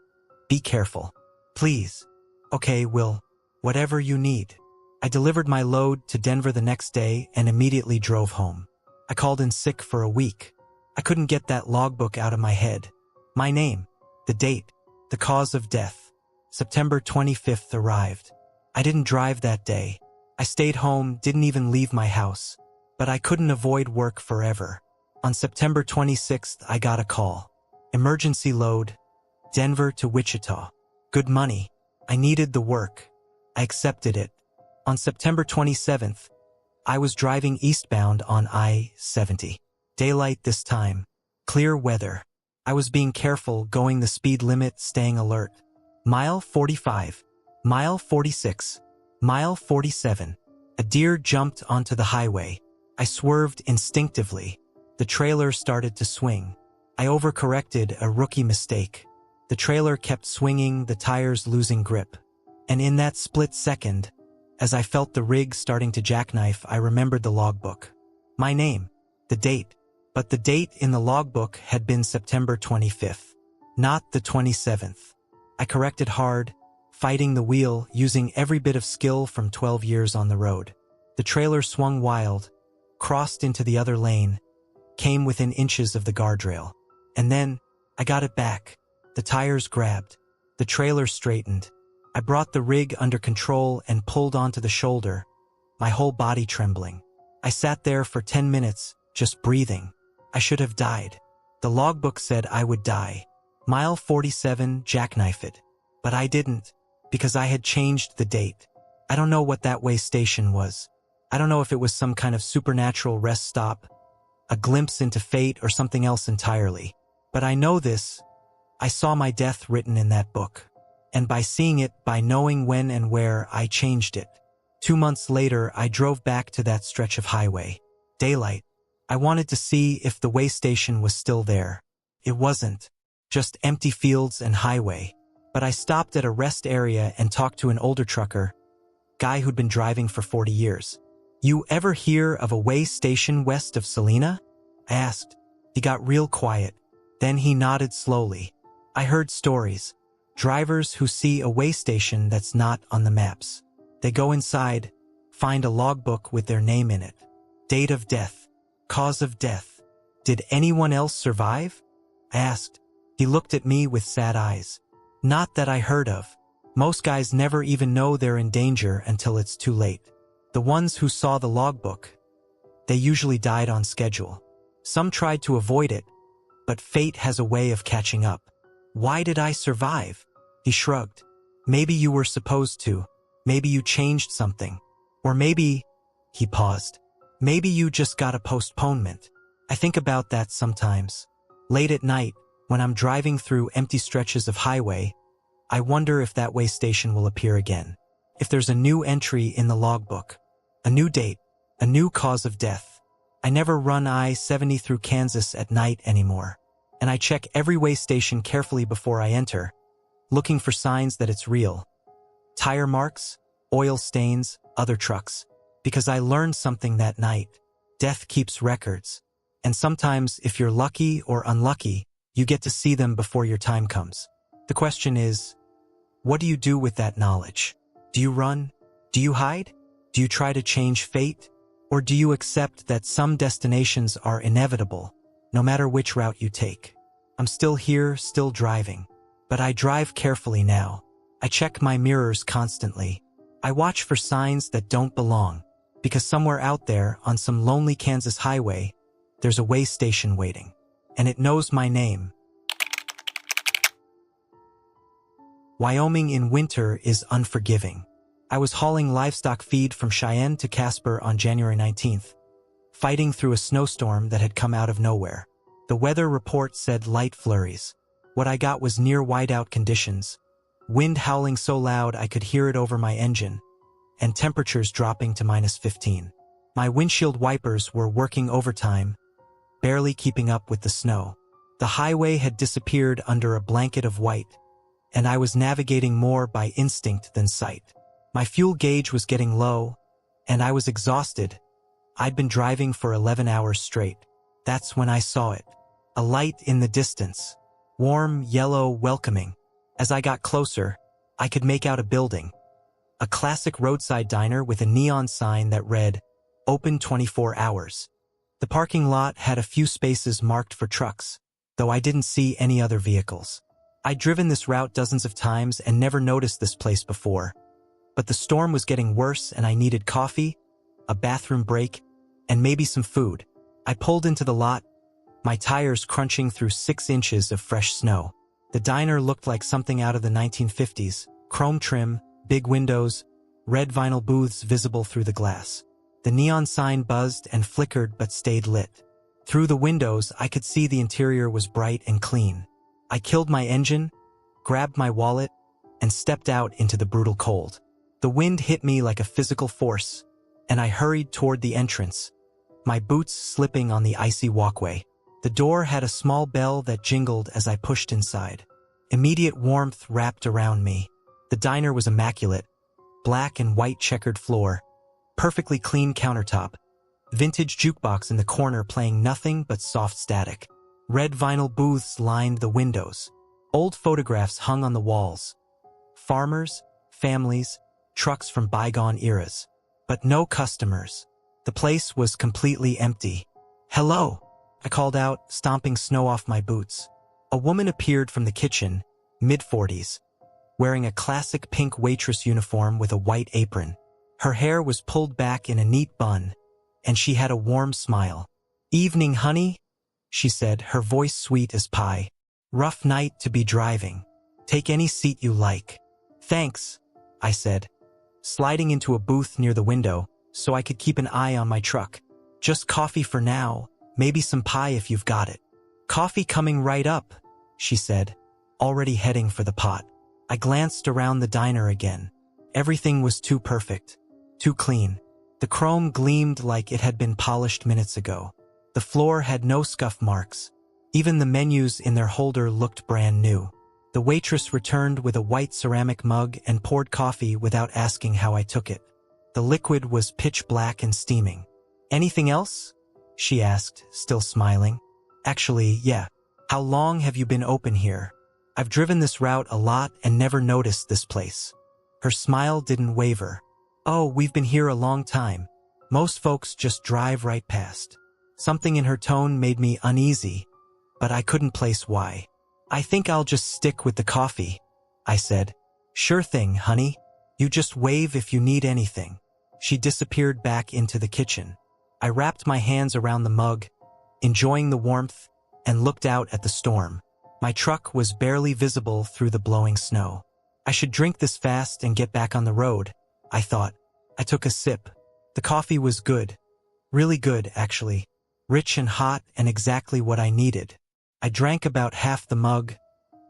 Be careful. Please. Okay, Will. Whatever you need. I delivered my load to Denver the next day and immediately drove home. I called in sick for a week. I couldn't get that logbook out of my head. My name, the date, the cause of death. September 25th arrived. I didn't drive that day. I stayed home, didn't even leave my house. But I couldn't avoid work forever. On September 26th, I got a call. Emergency load, Denver to Wichita. Good money. I needed the work. I accepted it. On September 27th, I was driving eastbound on I-70. Daylight this time. Clear weather. I was being careful, going the speed limit, staying alert. Mile 45. Mile 46. Mile 47. A deer jumped onto the highway. I swerved instinctively. The trailer started to swing. I overcorrected, a rookie mistake. The trailer kept swinging, the tires losing grip. And in that split second, as I felt the rig starting to jackknife, I remembered the logbook. My name, the date. But the date in the logbook had been September 25th, not the 27th. I corrected hard, fighting the wheel, using every bit of skill from 12 years on the road. The trailer swung wild, crossed into the other lane, came within inches of the guardrail. And then, I got it back. The tires grabbed. The trailer straightened. I brought the rig under control and pulled onto the shoulder, my whole body trembling. I sat there for 10 minutes, just breathing. I should have died. The logbook said I would die. Mile 47, jackknife it. But I didn't, because I had changed the date. I don't know what that way station was. I don't know if it was some kind of supernatural rest stop, a glimpse into fate, or something else entirely. But I know this. I saw my death written in that book. And by seeing it, by knowing when and where, I changed it. 2 months later, I drove back to that stretch of highway. Daylight. I wanted to see if the way station was still there. It wasn't. Just empty fields and highway. But I stopped at a rest area and talked to an older trucker, guy who'd been driving for 40 years. You ever hear of a way station west of Salina? I asked. He got real quiet. Then he nodded slowly. I heard stories. Drivers who see a way station that's not on the maps. They go inside, find a logbook with their name in it. Date of death. Cause of death. Did anyone else survive? I asked. He looked at me with sad eyes. Not that I heard of. Most guys never even know they're in danger until it's too late. The ones who saw the logbook, they usually died on schedule. Some tried to avoid it, but fate has a way of catching up. Why did I survive? He shrugged. Maybe you were supposed to. Maybe you changed something. Or maybe, he paused, maybe you just got a postponement. I think about that sometimes. Late at night, when I'm driving through empty stretches of highway, I wonder if that way station will appear again. If there's a new entry in the logbook, a new date, a new cause of death. I never run I-70 through Kansas at night anymore. And I check every way station carefully before I enter, looking for signs that it's real. Tire marks, oil stains, other trucks. Because I learned something that night. Death keeps records. And sometimes, if you're lucky or unlucky, you get to see them before your time comes. The question is, what do you do with that knowledge? Do you run? Do you hide? Do you try to change fate? Or do you accept that some destinations are inevitable, no matter which route you take? I'm still here, still driving. But I drive carefully now. I check my mirrors constantly. I watch for signs that don't belong, because somewhere out there on some lonely Kansas highway, there's a way station waiting. And it knows my name. Wyoming in winter is unforgiving. I was hauling livestock feed from Cheyenne to Casper on January 19th, fighting through a snowstorm that had come out of nowhere. The weather report said light flurries. What I got was near whiteout conditions, wind howling so loud I could hear it over my engine, and temperatures dropping to -15. My windshield wipers were working overtime, barely keeping up with the snow. The highway had disappeared under a blanket of white, and I was navigating more by instinct than sight. My fuel gauge was getting low, and I was exhausted. I'd been driving for 11 hours straight. That's when I saw it. A light in the distance. Warm, yellow, welcoming. As I got closer, I could make out a building. A classic roadside diner with a neon sign that read, "Open 24 hours." The parking lot had a few spaces marked for trucks, though I didn't see any other vehicles. I'd driven this route dozens of times and never noticed this place before. But the storm was getting worse and I needed coffee, a bathroom break, and maybe some food. I pulled into the lot, my tires crunching through 6 inches of fresh snow. The diner looked like something out of the 1950s, chrome trim, big windows, red vinyl booths visible through the glass. The neon sign buzzed and flickered but stayed lit. Through the windows, I could see the interior was bright and clean. I killed my engine, grabbed my wallet, and stepped out into the brutal cold. The wind hit me like a physical force, and I hurried toward the entrance, my boots slipping on the icy walkway. The door had a small bell that jingled as I pushed inside. Immediate warmth wrapped around me. The diner was immaculate, black and white checkered floor, perfectly clean countertop, vintage jukebox in the corner playing nothing but soft static. Red vinyl booths lined the windows. Old photographs hung on the walls. Farmers, families, trucks from bygone eras. But no customers. The place was completely empty. "Hello," I called out, stomping snow off my boots. A woman appeared from the kitchen, mid-40s, wearing a classic pink waitress uniform with a white apron. Her hair was pulled back in a neat bun, and she had a warm smile. "Evening, honey," she said, her voice sweet as pie. "Rough night to be driving. Take any seat you like." "Thanks," I said, sliding into a booth near the window so I could keep an eye on my truck. "Just coffee for now, maybe some pie if you've got it." "Coffee coming right up," she said, already heading for the pot. I glanced around the diner again. Everything was too perfect, too clean. The chrome gleamed like it had been polished minutes ago. The floor had no scuff marks. Even the menus in their holder looked brand new. The waitress returned with a white ceramic mug and poured coffee without asking how I took it. The liquid was pitch black and steaming. "Anything else?" she asked, still smiling. "Actually, yeah. How long have you been open here? I've driven this route a lot and never noticed this place." Her smile didn't waver. "Oh, we've been here a long time. Most folks just drive right past." Something in her tone made me uneasy, but I couldn't place why. "I think I'll just stick with the coffee," I said. Sure thing, honey. You just wave if you need anything. She disappeared back into the kitchen. I wrapped my hands around the mug, enjoying the warmth, and looked out at the storm. My truck was barely visible through the blowing snow. I should drink this fast and get back on the road, I thought. I took a sip. The coffee was good. Really good, actually. Rich and hot and exactly what I needed. I drank about half the mug,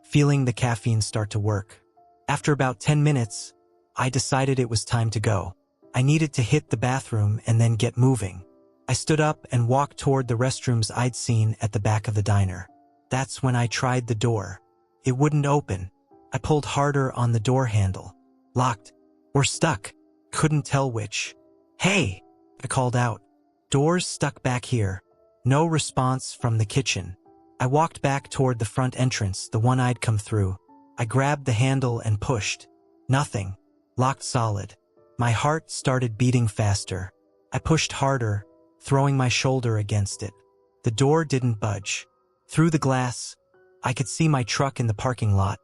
feeling the caffeine start to work. After about 10 minutes, I decided it was time to go. I needed to hit the bathroom and then get moving. I stood up and walked toward the restrooms I'd seen at the back of the diner. That's when I tried the door. It wouldn't open. I pulled harder on the door handle. Locked. Or stuck. Couldn't tell which. Hey! I called out. Doors stuck back here. No response from the kitchen. I walked back toward the front entrance, the one I'd come through. I grabbed the handle and pushed. Nothing. Locked solid. My heart started beating faster. I pushed harder, throwing my shoulder against it. The door didn't budge. Through the glass, I could see my truck in the parking lot.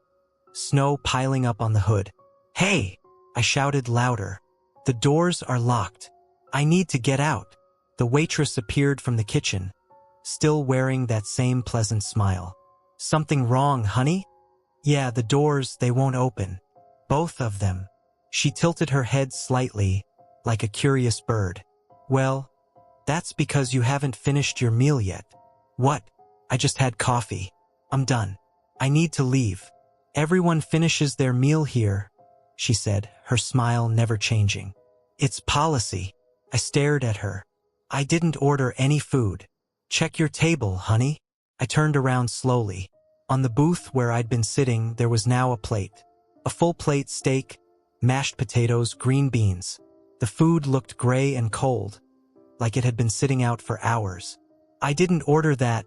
Snow piling up on the hood. Hey! I shouted louder. The doors are locked. I need to get out. The waitress appeared from the kitchen, still wearing that same pleasant smile. Something wrong, honey? Yeah, the doors, they won't open. Both of them. She tilted her head slightly, like a curious bird. Well, that's because you haven't finished your meal yet. What? I just had coffee. I'm done. I need to leave. Everyone finishes their meal here, she said, her smile never changing. It's policy. I stared at her. I didn't order any food. Check your table, honey. I turned around slowly. On the booth where I'd been sitting, there was now a plate. A full plate steak, mashed potatoes, green beans. The food looked gray and cold, like it had been sitting out for hours. I didn't order that,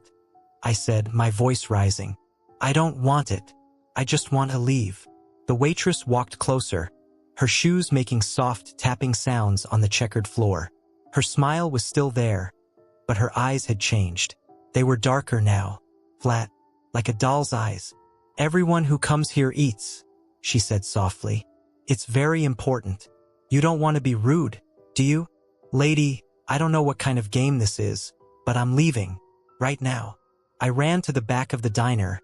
I said, my voice rising. I don't want it. I just want to leave. The waitress walked closer, her shoes making soft tapping sounds on the checkered floor. Her smile was still there, but her eyes had changed. They were darker now, flat, like a doll's eyes. Everyone who comes here eats, she said softly. It's very important. You don't want to be rude, do you? Lady, I don't know what kind of game this is, but I'm leaving, right now. I ran to the back of the diner,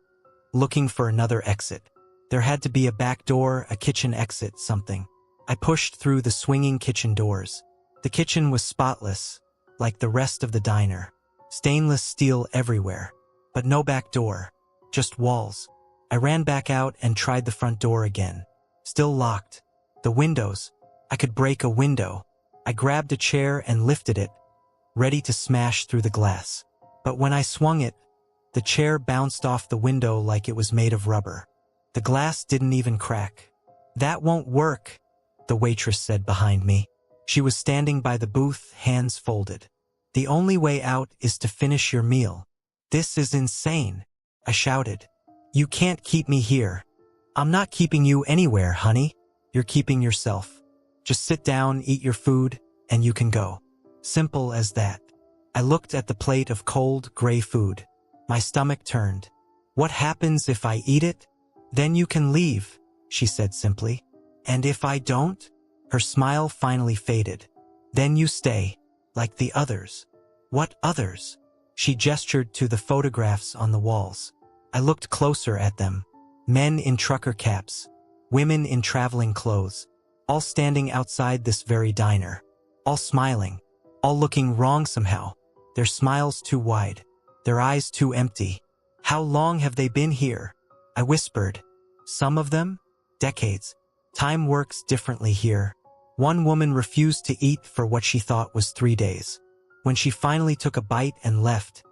looking for another exit. There had to be a back door, a kitchen exit, something. I pushed through the swinging kitchen doors. The kitchen was spotless, like the rest of the diner. Stainless steel everywhere, but no back door, just walls. I ran back out and tried the front door again. Still locked. The windows. I could break a window. I grabbed a chair and lifted it, ready to smash through the glass. But when I swung it, the chair bounced off the window like it was made of rubber. The glass didn't even crack. That won't work, the waitress said behind me. She was standing by the booth, hands folded. The only way out is to finish your meal. This is insane, I shouted. You can't keep me here. I'm not keeping you anywhere, honey. You're keeping yourself. Just sit down, eat your food, and you can go. Simple as that. I looked at the plate of cold, gray food. My stomach turned. What happens if I eat it? Then you can leave, she said simply. And if I don't? Her smile finally faded. Then you stay, like the others. What others? She gestured to the photographs on the walls. I looked closer at them. Men in trucker caps, women in traveling clothes, all standing outside this very diner, all smiling, all looking wrong somehow, their smiles too wide, their eyes too empty. How long have they been here? I whispered. Some of them? Decades. Time works differently here. One woman refused to eat for what she thought was 3 days. When she finally took a bite and left,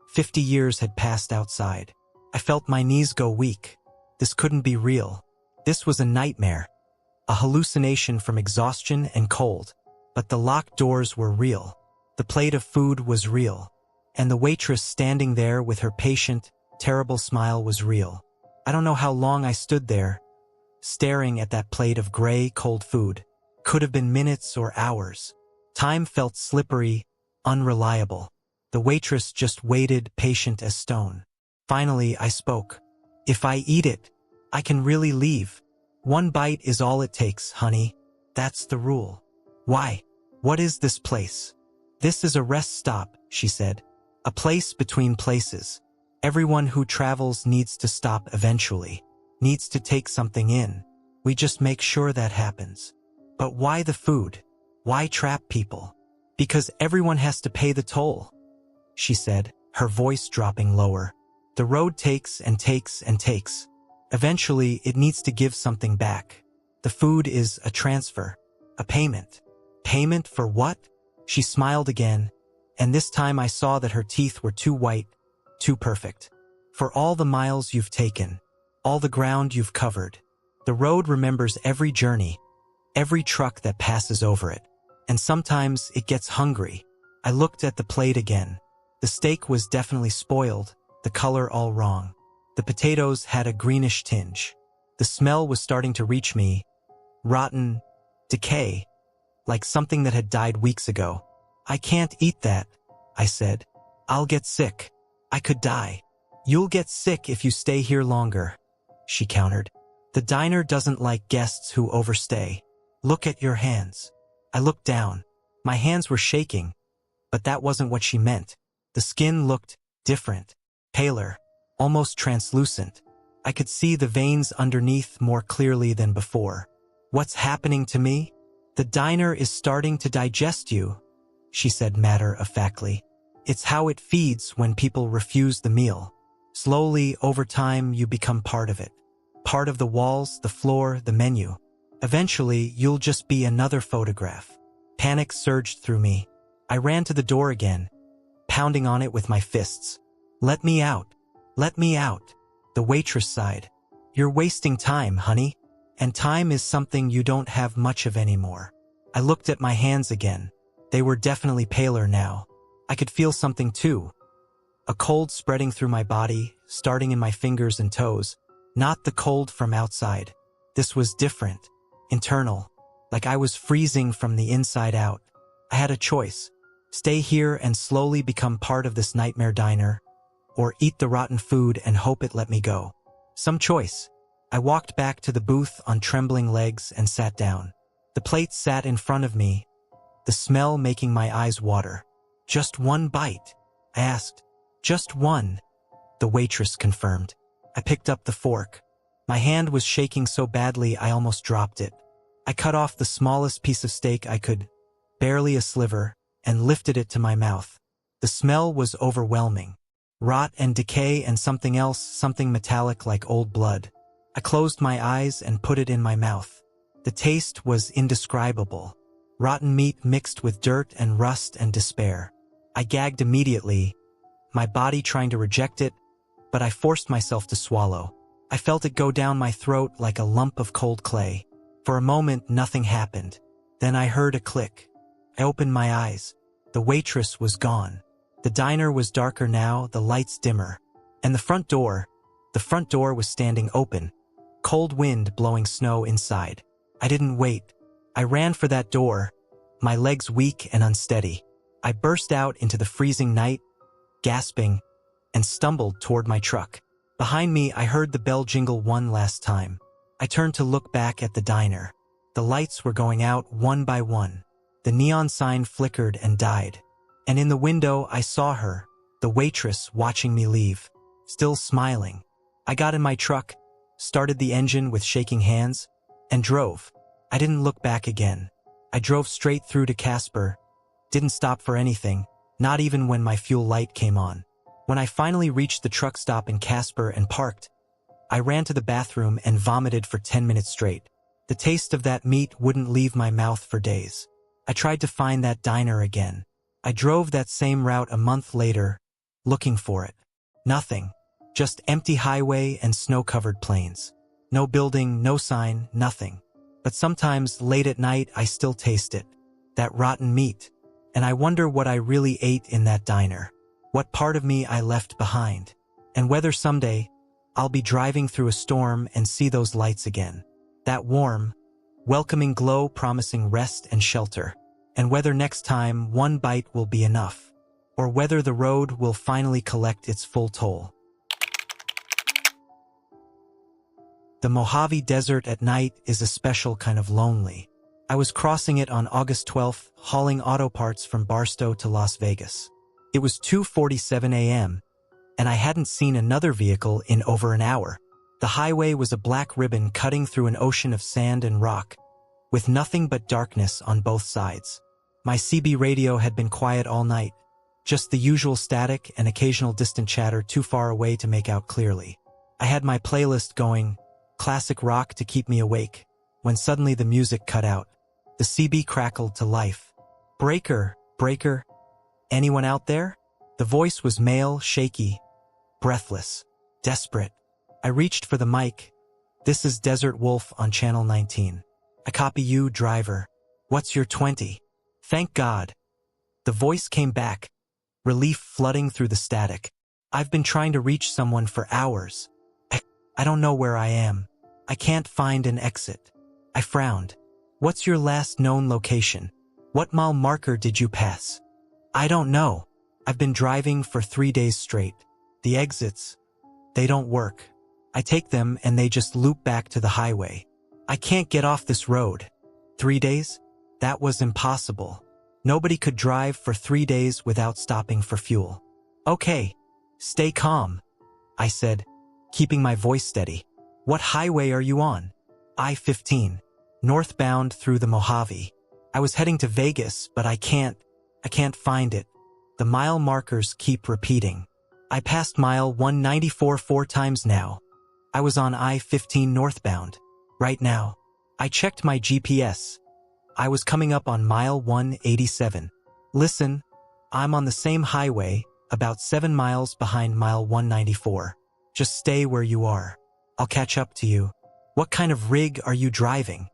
50 years had passed outside. I felt my knees go weak. This couldn't be real. This was a nightmare. A hallucination from exhaustion and cold. But the locked doors were real. The plate of food was real. And the waitress standing there with her patient, terrible smile was real. I don't know how long I stood there, staring at that plate of gray, cold food. Could have been minutes or hours. Time felt slippery, unreliable. The waitress just waited, patient as stone. Finally, I spoke. If I eat it, I can really leave. One bite is all it takes, honey. That's the rule. Why? What is this place? This is a rest stop, she said. A place between places. Everyone who travels needs to stop eventually. Needs to take something in. We just make sure that happens. But why the food? Why trap people? Because everyone has to pay the toll, she said, her voice dropping lower. The road takes and takes and takes. Eventually, it needs to give something back. The food is a transfer, a payment. Payment for what? She smiled again, and this time I saw that her teeth were too white, too perfect. For all the miles you've taken, all the ground you've covered. The road remembers every journey, every truck that passes over it. And sometimes it gets hungry. I looked at the plate again. The steak was definitely spoiled, the color all wrong. The potatoes had a greenish tinge. The smell was starting to reach me. Rotten, decay, like something that had died weeks ago. I can't eat that, I said. I'll get sick. I could die. You'll get sick if you stay here longer, she countered. The diner doesn't like guests who overstay. Look at your hands. I looked down. My hands were shaking, but that wasn't what she meant. The skin looked different, paler, almost translucent. I could see the veins underneath more clearly than before. What's happening to me? The diner is starting to digest you, she said matter-of-factly. It's how it feeds when people refuse the meal. Slowly, over time, you become part of it. Part of the walls, the floor, the menu. Eventually, you'll just be another photograph. Panic surged through me. I ran to the door again, pounding on it with my fists. Let me out. Let me out. The waitress sighed. You're wasting time, honey. And time is something you don't have much of anymore. I looked at my hands again. They were definitely paler now. I could feel something too. A cold spreading through my body, starting in my fingers and toes. Not the cold from outside. This was different. Internal. Like I was freezing from the inside out. I had a choice. Stay here and slowly become part of this nightmare diner, or eat the rotten food and hope it let me go. Some choice. I walked back to the booth on trembling legs and sat down. The plate sat in front of me, the smell making my eyes water. Just one bite, I asked. Just one, the waitress confirmed. I picked up the fork. My hand was shaking so badly I almost dropped it. I cut off the smallest piece of steak I could, barely a sliver, and lifted it to my mouth. The smell was overwhelming. Rot and decay and something else, something metallic like old blood. I closed my eyes and put it in my mouth. The taste was indescribable. Rotten meat mixed with dirt and rust and despair. I gagged immediately, my body trying to reject it, but I forced myself to swallow. I felt it go down my throat like a lump of cold clay. For a moment, nothing happened. Then I heard a click. I opened my eyes. The waitress was gone. The diner was darker now, the lights dimmer. And the front door was standing open. Cold wind blowing snow inside. I didn't wait. I ran for that door, my legs weak and unsteady. I burst out into the freezing night, gasping, and stumbled toward my truck. Behind me, I heard the bell jingle one last time. I turned to look back at the diner. The lights were going out one by one. The neon sign flickered and died. And in the window, I saw her, the waitress, watching me leave, still smiling. I got in my truck, started the engine with shaking hands, and drove. I didn't look back again. I drove straight through to Casper, didn't stop for anything, not even when my fuel light came on. When I finally reached the truck stop in Casper and parked, I ran to the bathroom and vomited for 10 minutes straight. The taste of that meat wouldn't leave my mouth for days. I tried to find that diner again. I drove that same route a month later, looking for it. Nothing. Just empty highway and snow-covered plains. No building, no sign, nothing. But sometimes, late at night, I still taste it. That rotten meat. And I wonder what I really ate in that diner. What part of me I left behind. And whether someday, I'll be driving through a storm and see those lights again. That warm, welcoming glow promising rest and shelter. And whether next time one bite will be enough. Or whether the road will finally collect its full toll. The Mojave Desert at night is a special kind of lonely. I was crossing it on August 12th, hauling auto parts from Barstow to Las Vegas. It was 2:47 a.m., and I hadn't seen another vehicle in over an hour. The highway was a black ribbon cutting through an ocean of sand and rock, with nothing but darkness on both sides. My CB radio had been quiet all night, just the usual static and occasional distant chatter too far away to make out clearly. I had my playlist going, classic rock to keep me awake, when suddenly the music cut out. The CB crackled to life. "Breaker, breaker, anyone out there?" The voice was male, shaky, breathless, desperate. I reached for the mic. "This is Desert Wolf on Channel 19. I copy you, driver. What's your 20? Thank God." The voice came back, relief flooding through the static. "I've been trying to reach someone for hours. I don't know where I am. I can't find an exit." I frowned. "What's your last known location? What mile marker did you pass?" "I don't know. I've been driving for 3 days straight. The exits, they don't work. I take them and they just loop back to the highway. I can't get off this road." 3 days? That was impossible. Nobody could drive for 3 days without stopping for fuel. "Okay, stay calm," I said, keeping my voice steady. "What highway are you on?" "I-15, northbound through the Mojave. I was heading to Vegas, but I can't find it. The mile markers keep repeating. I passed mile 194 4 times now. I was on I-15 northbound. Right now. I checked my GPS. I was coming up on mile 187. Listen, I'm on the same highway, about 7 miles behind mile 194. Just stay where you are. I'll catch up to you." "What kind of rig are you driving?"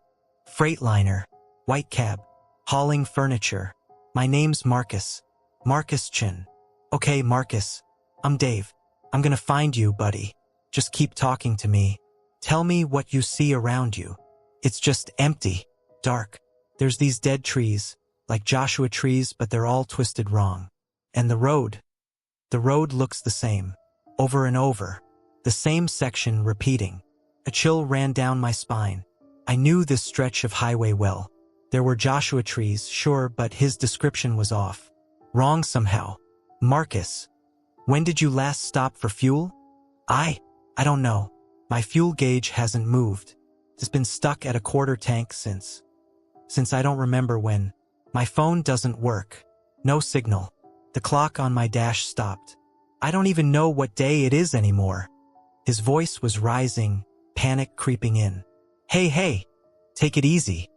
"Freightliner. White cab. Hauling furniture. My name's Marcus. Marcus Chin." "Okay, Marcus. I'm Dave. I'm gonna find you, buddy. Just keep talking to me. Tell me what you see around you." "It's just empty. Dark. There's these dead trees, like Joshua trees, but they're all twisted wrong. And the road looks the same. Over and over. The same section repeating." A chill ran down my spine. I knew this stretch of highway well. There were Joshua trees, sure, but his description was off. Wrong somehow. "Marcus, when did you last stop for fuel?" I don't know. My fuel gauge hasn't moved. It's been stuck at a quarter tank since I don't remember when. My phone doesn't work. No signal. The clock on my dash stopped. I don't even know what day it is anymore." His voice was rising, panic creeping in. Hey, take it easy,"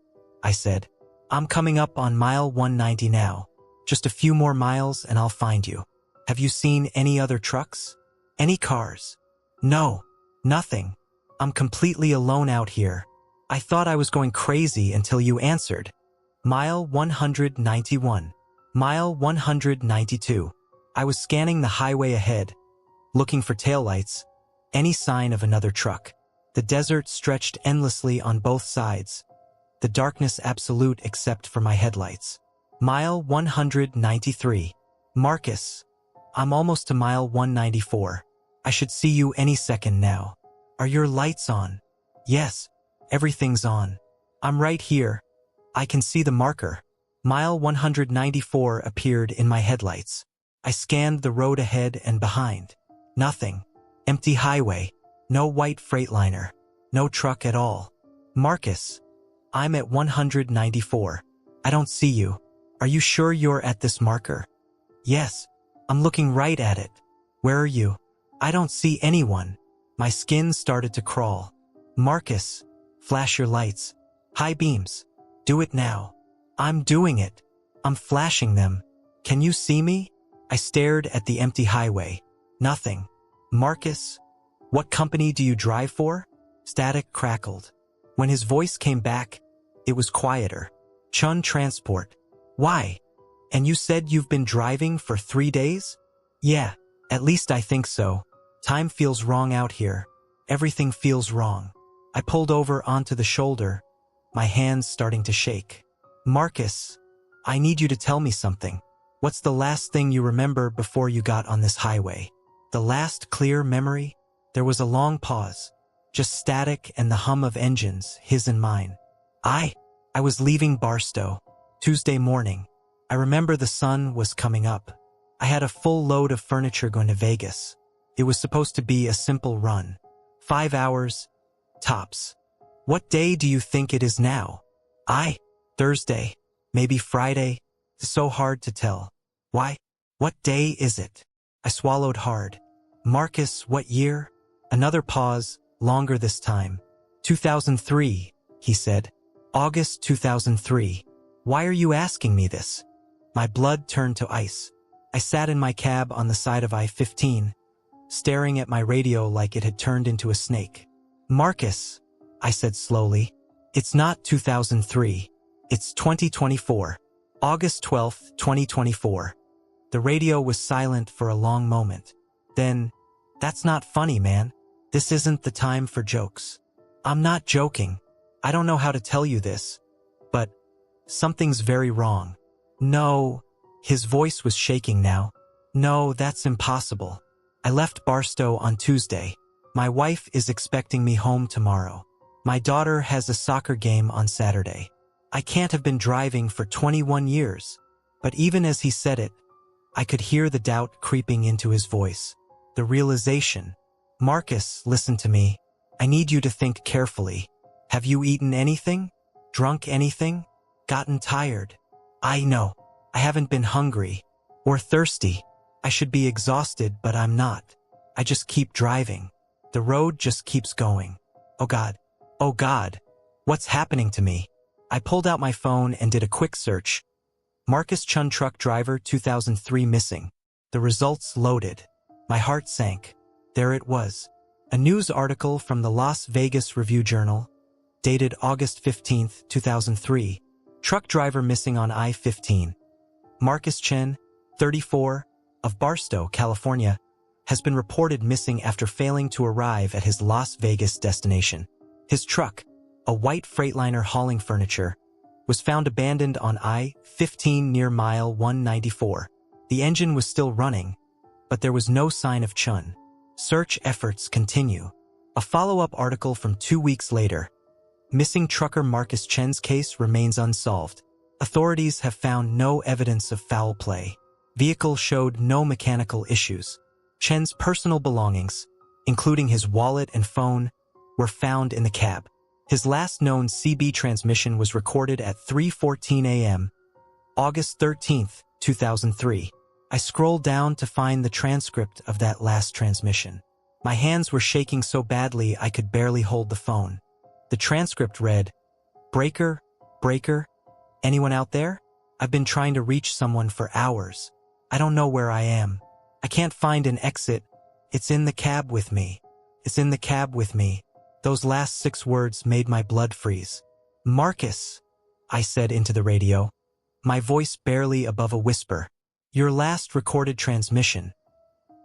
I said. "I'm coming up on mile 190 now. Just a few more miles and I'll find you. Have you seen any other trucks? Any cars?" "No, nothing. I'm completely alone out here. I thought I was going crazy until you answered." Mile 191. Mile 192. I was scanning the highway ahead, looking for taillights, any sign of another truck. The desert stretched endlessly on both sides, the darkness absolute except for my headlights. Mile 193. "Marcus, I'm almost to mile 194. I should see you any second now. Are your lights on?" "Yes, everything's on. I'm right here. I can see the marker." Mile 194 appeared in my headlights. I scanned the road ahead and behind. Nothing. Empty highway. No white Freightliner. No truck at all. "Marcus, I'm at 194. I don't see you. Are you sure you're at this marker?" "Yes, I'm looking right at it. Where are you?" "I don't see anyone." My skin started to crawl. "Marcus, flash your lights. High beams. Do it now." "I'm doing it. I'm flashing them. Can you see me?" I stared at the empty highway. Nothing. "Marcus, what company do you drive for?" Static crackled. When his voice came back, it was quieter. "Chun Transport." "Why? And you said you've been driving for 3 days?" "Yeah, at least I think so. Time feels wrong out here. Everything feels wrong." I pulled over onto the shoulder, my hands starting to shake. "Marcus, I need you to tell me something. What's the last thing you remember before you got on this highway?" The last clear memory? There was a long pause. just static and the hum of engines, his and mine. I was leaving Barstow, Tuesday morning. I remember the sun was coming up. I had a full load of furniture going to Vegas. It was supposed to be a simple run. 5 hours, tops. What day do you think it is now? Thursday, maybe Friday. It's so hard to tell. Why? What day is it? I swallowed hard. Marcus, what year? Another pause, longer this time. 2003, he said. August 2003. Why are you asking me this? My blood turned to ice. I sat in my cab on the side of I-15, staring at my radio like it had turned into a snake. Marcus, I said slowly, it's not 2003. It's 2024. August 12th, 2024. The radio was silent for a long moment. Then, that's not funny, man. This isn't the time for jokes. I'm not joking. I don't know how to tell you this, but something's very wrong. No, his voice was shaking now. No, that's impossible. I left Barstow on Tuesday. My wife is expecting me home tomorrow. My daughter has a soccer game on Saturday. I can't have been driving for 21 years. But even as he said it, I could hear the doubt creeping into his voice. The realization. Marcus, listen to me. I need you to think carefully. Have you eaten anything? Drunk anything? Gotten tired? I know. I haven't been hungry. Or thirsty. I should be exhausted, but I'm not. I just keep driving. The road just keeps going. Oh God. Oh God. What's happening to me? I pulled out my phone and did a quick search. Marcus Chun truck driver 2003 missing. The results loaded. My heart sank. There it was. A news article from the Las Vegas Review-Journal, dated August 15, 2003. Truck driver missing on I-15. Marcus Chen, 34, of Barstow, California, has been reported missing after failing to arrive at his Las Vegas destination. His truck, a white Freightliner hauling furniture, was found abandoned on I-15 near mile 194. The engine was still running, but there was no sign of Chun. Search efforts continue. A follow-up article from 2 weeks later. Missing trucker Marcus Chen's case remains unsolved. Authorities have found no evidence of foul play. Vehicle showed no mechanical issues. Chen's personal belongings, including his wallet and phone, were found in the cab. His last known CB transmission was recorded at 3:14 a.m., August 13, 2003. I scrolled down to find the transcript of that last transmission. My hands were shaking so badly I could barely hold the phone. The transcript read, "Breaker, breaker, anyone out there? I've been trying to reach someone for hours. I don't know where I am. I can't find an exit. It's in the cab with me. It's in the cab with me." Those last 6 words made my blood freeze. "Marcus," I said into the radio, my voice barely above a whisper. "Your last recorded transmission.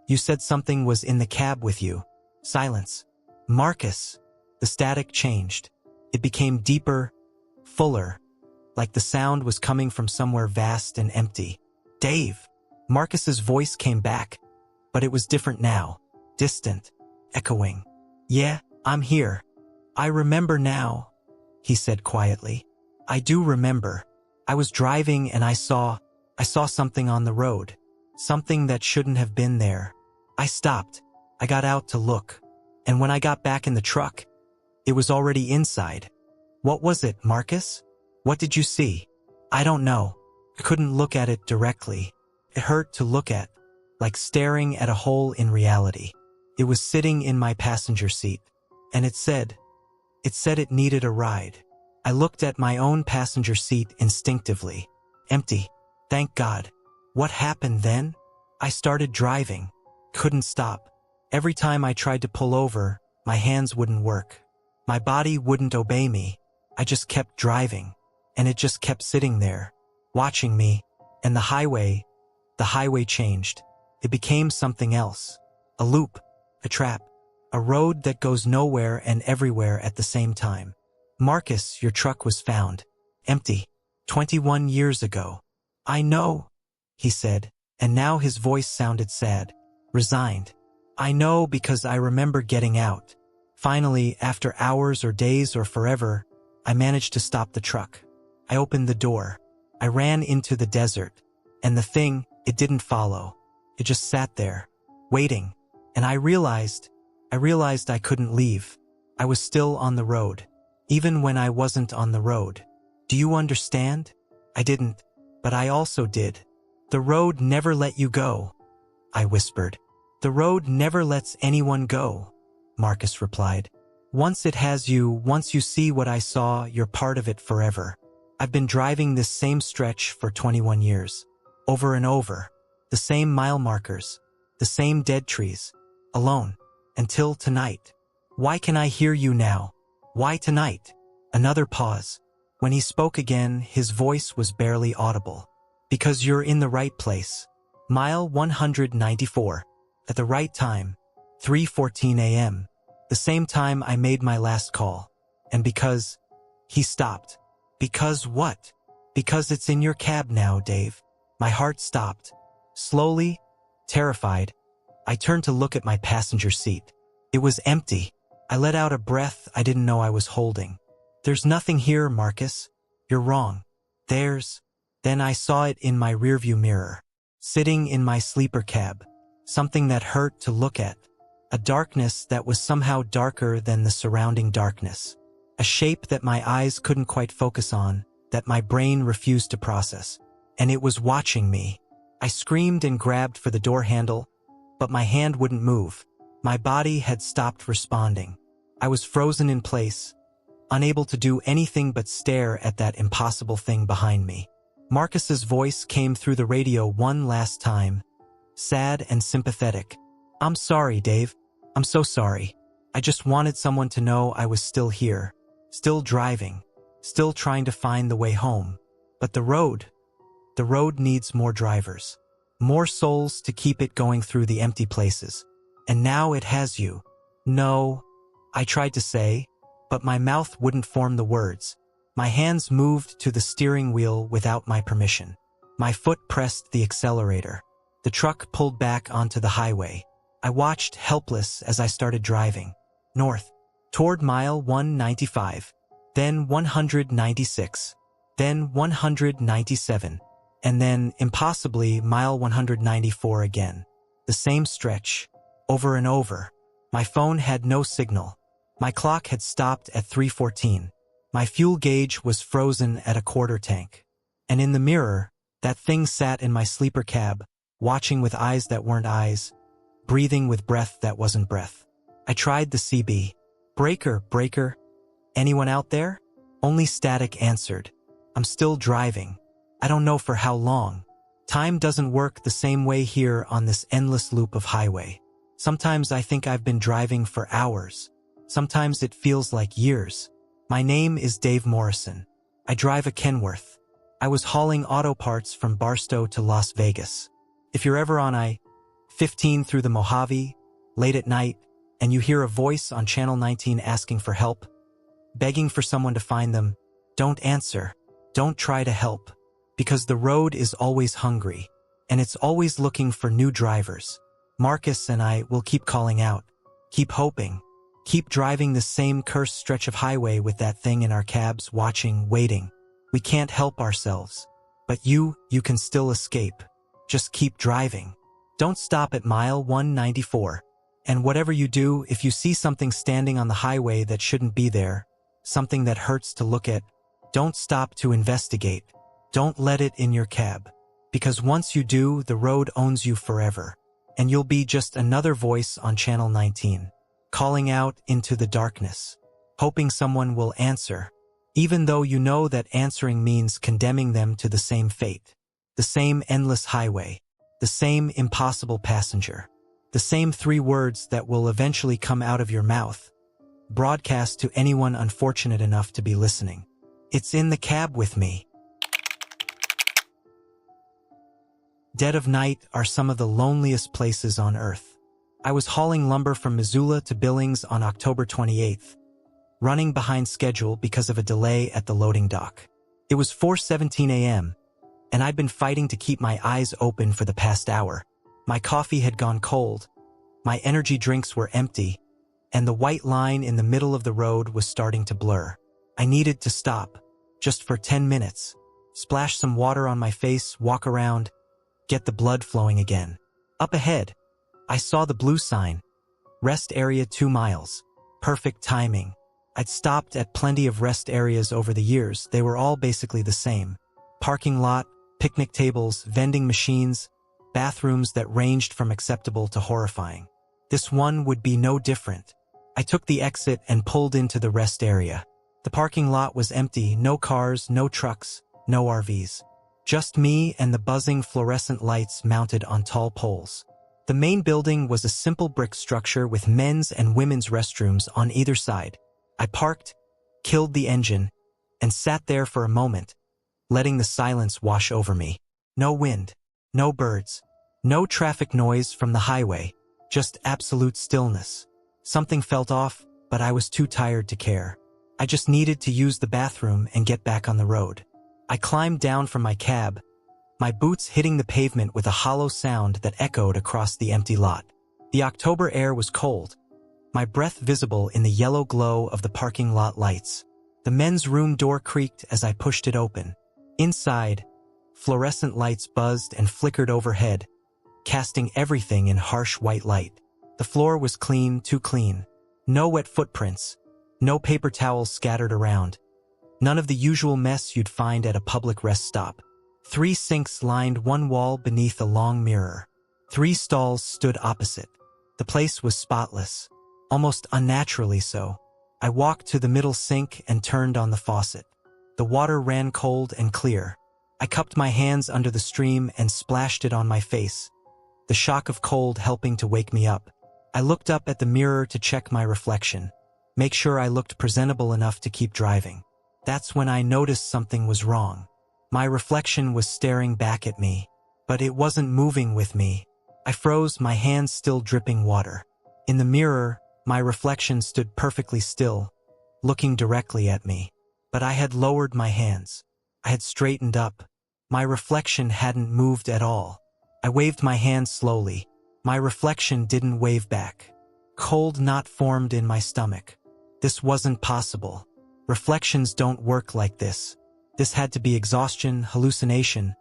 You said something was in the cab with you." Silence. "Marcus." The static changed. It became deeper, fuller, like the sound was coming from somewhere vast and empty. "Dave." Marcus's voice came back, but it was different now. Distant, echoing. "Yeah, I'm here. I remember now," he said quietly. "I do remember. I was driving and I saw something on the road. Something that shouldn't have been there. I stopped. I got out to look. And when I got back in the truck, it was already inside." "What was it, Marcus? What did you see?" "I don't know. I couldn't look at it directly. It hurt to look at, like staring at a hole in reality. It was sitting in my passenger seat. And it said it needed a ride. I looked at my own passenger seat instinctively. Empty. Thank God. What happened then? I started driving. Couldn't stop. Every time I tried to pull over, my hands wouldn't work. My body wouldn't obey me. I just kept driving. And it just kept sitting there, watching me. And the highway changed. It became something else. A loop. A trap. A road that goes nowhere and everywhere at the same time. Marcus, your truck was found. Empty. 21 years ago." "I know," he said, and now his voice sounded sad, resigned. "I know because I remember getting out, Finally, after hours or days or forever, I managed to stop the truck. I opened the door. I ran into the desert. And the thing, it didn't follow. It just sat there, waiting. And I realized I couldn't leave. I was still on the road, even when I wasn't on the road. Do you understand? I didn't, but I also did. The road never let you go, I whispered. The road never lets anyone go, Marcus replied. Once it has you, once you see what I saw, you're part of it forever. I've been driving this same stretch for 21 years, over and over, the same mile markers, the same dead trees, alone, until tonight. Why can I hear you now? Why tonight? Another pause. When he spoke again, his voice was barely audible. Because you're in the right place. Mile 194. At the right time. 3:14 a.m. The same time I made my last call. And because... He stopped. Because what? Because it's in your cab now, Dave. My heart stopped. Slowly, terrified, I turned to look at my passenger seat. It was empty. I let out a breath I didn't know I was holding. There's nothing here, Marcus. You're wrong. Then I saw it in my rearview mirror. Sitting in my sleeper cab. Something that hurt to look at. A darkness that was somehow darker than the surrounding darkness. A shape that my eyes couldn't quite focus on, that my brain refused to process. And it was watching me. I screamed and grabbed for the door handle, but my hand wouldn't move. My body had stopped responding. I was frozen in place, unable to do anything but stare at that impossible thing behind me. Marcus's voice came through the radio one last time, sad and sympathetic. I'm sorry, Dave. I'm so sorry. I just wanted someone to know I was still here, still driving, still trying to find the way home. But the road needs more drivers, more souls to keep it going through the empty places. And now it has you. No, I tried to say, but my mouth wouldn't form the words. My hands moved to the steering wheel without my permission. My foot pressed the accelerator. The truck pulled back onto the highway. I watched helpless as I started driving. North, toward mile 195, then 196, then 197, and then, impossibly, mile 194 again. The same stretch, over and over. My phone had no signal. My clock had stopped at 3:14. My fuel gauge was frozen at a quarter tank. And in the mirror, that thing sat in my sleeper cab, watching with eyes that weren't eyes, breathing with breath that wasn't breath. I tried the CB. Breaker. Anyone out there? Only static answered. I'm still driving. I don't know for how long. Time doesn't work the same way here on this endless loop of highway. Sometimes I think I've been driving for hours. Sometimes it feels like years. My name is Dave Morrison. I drive a Kenworth. I was hauling auto parts from Barstow to Las Vegas. If you're ever on I-15 through the Mojave, late at night, and you hear a voice on Channel 19 asking for help, begging for someone to find them, don't answer. Don't try to help. Because the road is always hungry, and it's always looking for new drivers. Marcus and I will keep calling out, keep hoping, keep driving the same cursed stretch of highway with that thing in our cabs, watching, waiting. We can't help ourselves. But you can still escape. Just keep driving. Don't stop at mile 194. And whatever you do, if you see something standing on the highway that shouldn't be there, something that hurts to look at, don't stop to investigate. Don't let it in your cab. Because once you do, the road owns you forever. And you'll be just another voice on Channel 19, calling out into the darkness, hoping someone will answer, even though you know that answering means condemning them to the same fate, the same endless highway, the same impossible passenger, the same 3 words that will eventually come out of your mouth, broadcast to anyone unfortunate enough to be listening. It's in the cab with me. Dead of night are some of the loneliest places on Earth. I was hauling lumber from Missoula to Billings on October 28th, running behind schedule because of a delay at the loading dock. It was 4:17 a.m., and I'd been fighting to keep my eyes open for the past hour. My coffee had gone cold, my energy drinks were empty, and the white line in the middle of the road was starting to blur. I needed to stop, just for 10 minutes, splash some water on my face, walk around, get the blood flowing again. Up ahead, I saw the blue sign, rest area 2 miles. Perfect timing. I'd stopped at plenty of rest areas over the years. They were all basically the same. Parking lot, picnic tables, vending machines, bathrooms that ranged from acceptable to horrifying. This one would be no different. I took the exit and pulled into the rest area. The parking lot was empty, no cars, no trucks, no RVs. Just me and the buzzing fluorescent lights mounted on tall poles. The main building was a simple brick structure with men's and women's restrooms on either side. I parked, killed the engine, and sat there for a moment, letting the silence wash over me. No wind, no birds, no traffic noise from the highway, just absolute stillness. Something felt off, but I was too tired to care. I just needed to use the bathroom and get back on the road. I climbed down from my cab, my boots hitting the pavement with a hollow sound that echoed across the empty lot. The October air was cold, my breath visible in the yellow glow of the parking lot lights. The men's room door creaked as I pushed it open. Inside, fluorescent lights buzzed and flickered overhead, casting everything in harsh white light. The floor was clean, too clean. No wet footprints, no paper towels scattered around. None of the usual mess you'd find at a public rest stop. 3 sinks lined one wall beneath a long mirror. 3 stalls stood opposite. The place was spotless, almost unnaturally so. I walked to the middle sink and turned on the faucet. The water ran cold and clear. I cupped my hands under the stream and splashed it on my face, the shock of cold helping to wake me up. I looked up at the mirror to check my reflection, make sure I looked presentable enough to keep driving. That's when I noticed something was wrong. My reflection was staring back at me, but it wasn't moving with me. I froze, my hands still dripping water. In the mirror, my reflection stood perfectly still, looking directly at me. But I had lowered my hands. I had straightened up. My reflection hadn't moved at all. I waved my hand slowly. My reflection didn't wave back. Cold knot formed in my stomach. This wasn't possible. Reflections don't work like this. This had to be exhaustion, hallucination,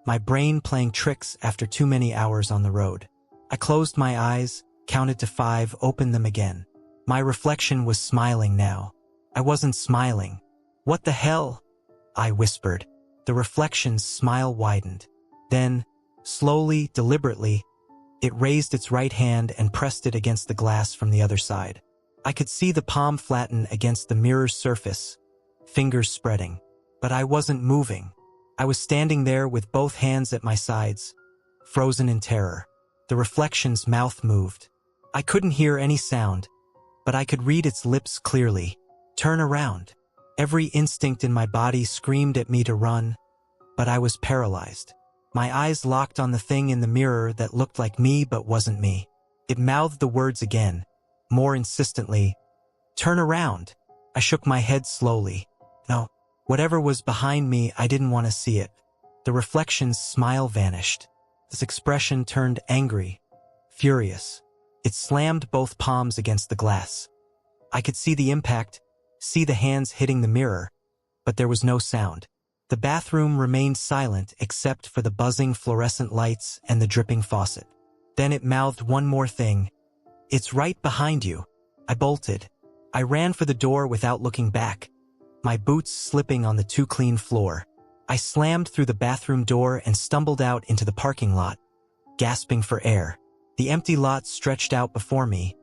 my brain playing tricks after too many hours on the road. I closed my eyes, counted to 5, opened them again. My reflection was smiling now. I wasn't smiling. What the hell? I whispered. The reflection's smile widened. Then, slowly, deliberately, it raised its right hand and pressed it against the glass from the other side. I could see the palm flatten against the mirror's surface, fingers spreading. But I wasn't moving. I was standing there with both hands at my sides, frozen in terror. The reflection's mouth moved. I couldn't hear any sound, but I could read its lips clearly. Turn around. Every instinct in my body screamed at me to run, but I was paralyzed. My eyes locked on the thing in the mirror that looked like me but wasn't me. It mouthed the words again, more insistently. Turn around. I shook my head slowly. No. Whatever was behind me, I didn't want to see it. The reflection's smile vanished. This expression turned angry, furious. It slammed both palms against the glass. I could see the impact, see the hands hitting the mirror, but there was no sound. The bathroom remained silent except for the buzzing fluorescent lights and the dripping faucet. Then it mouthed one more thing. It's right behind you. I bolted. I ran for the door without looking back, my boots slipping on the too clean floor. I slammed through the bathroom door and stumbled out into the parking lot, gasping for air. The empty lot stretched out before me,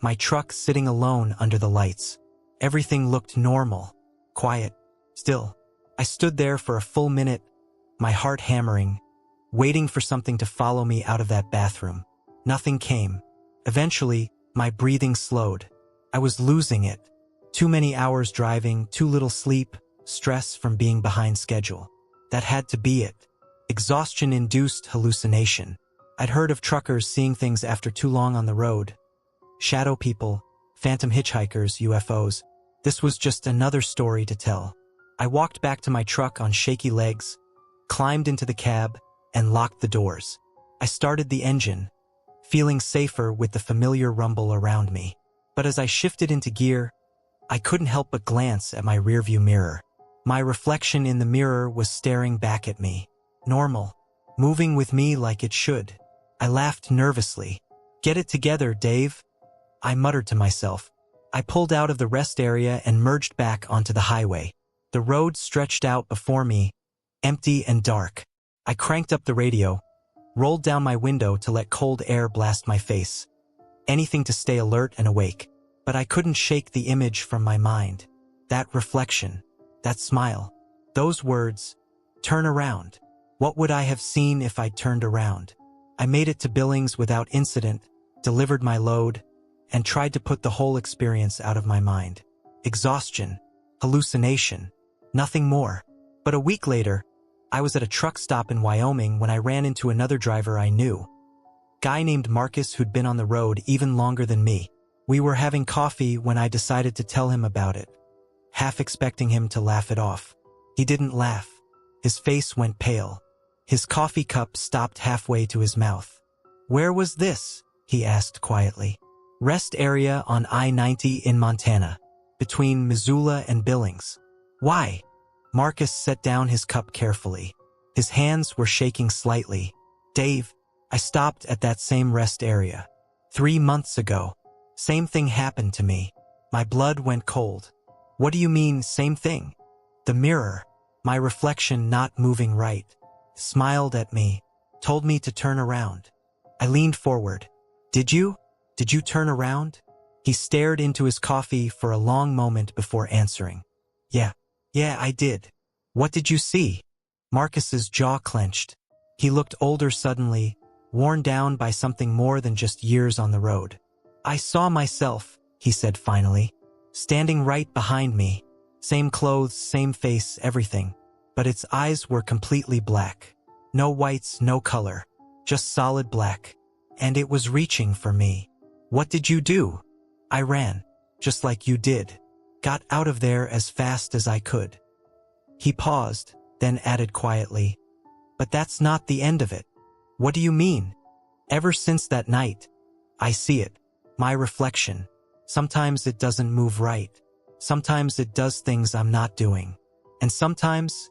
my truck sitting alone under the lights. Everything looked normal, quiet, still. I stood there for a full minute, my heart hammering, waiting for something to follow me out of that bathroom. Nothing came. Eventually, my breathing slowed. I was losing it. Too many hours driving, too little sleep, stress from being behind schedule. That had to be it. Exhaustion-induced hallucination. I'd heard of truckers seeing things after too long on the road. Shadow people, phantom hitchhikers, UFOs. This was just another story to tell. I walked back to my truck on shaky legs, climbed into the cab, and locked the doors. I started the engine, feeling safer with the familiar rumble around me. But as I shifted into gear, I couldn't help but glance at my rearview mirror. My reflection in the mirror was staring back at me. Normal. Moving with me like it should. I laughed nervously. "Get it together, Dave," I muttered to myself. I pulled out of the rest area and merged back onto the highway. The road stretched out before me, empty and dark. I cranked up the radio, rolled down my window to let cold air blast my face. Anything to stay alert and awake. But I couldn't shake the image from my mind. That reflection, that smile, those words, "Turn around." What would I have seen if I'd turned around? I made it to Billings without incident, delivered my load, and tried to put the whole experience out of my mind. Exhaustion, hallucination, nothing more. But a week later, I was at a truck stop in Wyoming when I ran into another driver I knew. Guy named Marcus who'd been on the road even longer than me. We were having coffee when I decided to tell him about it, half expecting him to laugh it off. He didn't laugh. His face went pale. His coffee cup stopped halfway to his mouth. "Where was this?" he asked quietly. "Rest area on I-90 in Montana, between Missoula and Billings." "Why?" Marcus set down his cup carefully. His hands were shaking slightly. "Dave, I stopped at that same rest area 3 months ago. Same thing happened to me. My blood went cold." "What do you mean, same thing?" "The mirror, my reflection not moving right, smiled at me, told me to turn around." I leaned forward. Did you turn around?" He stared into his coffee for a long moment before answering. Yeah, I did." "What did you see?" Marcus's jaw clenched. He looked older suddenly, worn down by something more than just years on the road. "I saw myself," he said finally, "standing right behind me. Same clothes, same face, everything. But its eyes were completely black. No whites, no color. Just solid black. And it was reaching for me." "What did you do?" "I ran. Just like you did. Got out of there as fast as I could." He paused, then added quietly, "But that's not the end of it." "What do you mean?" "Ever since that night, I see it. My reflection. Sometimes it doesn't move right. Sometimes it does things I'm not doing. And sometimes,"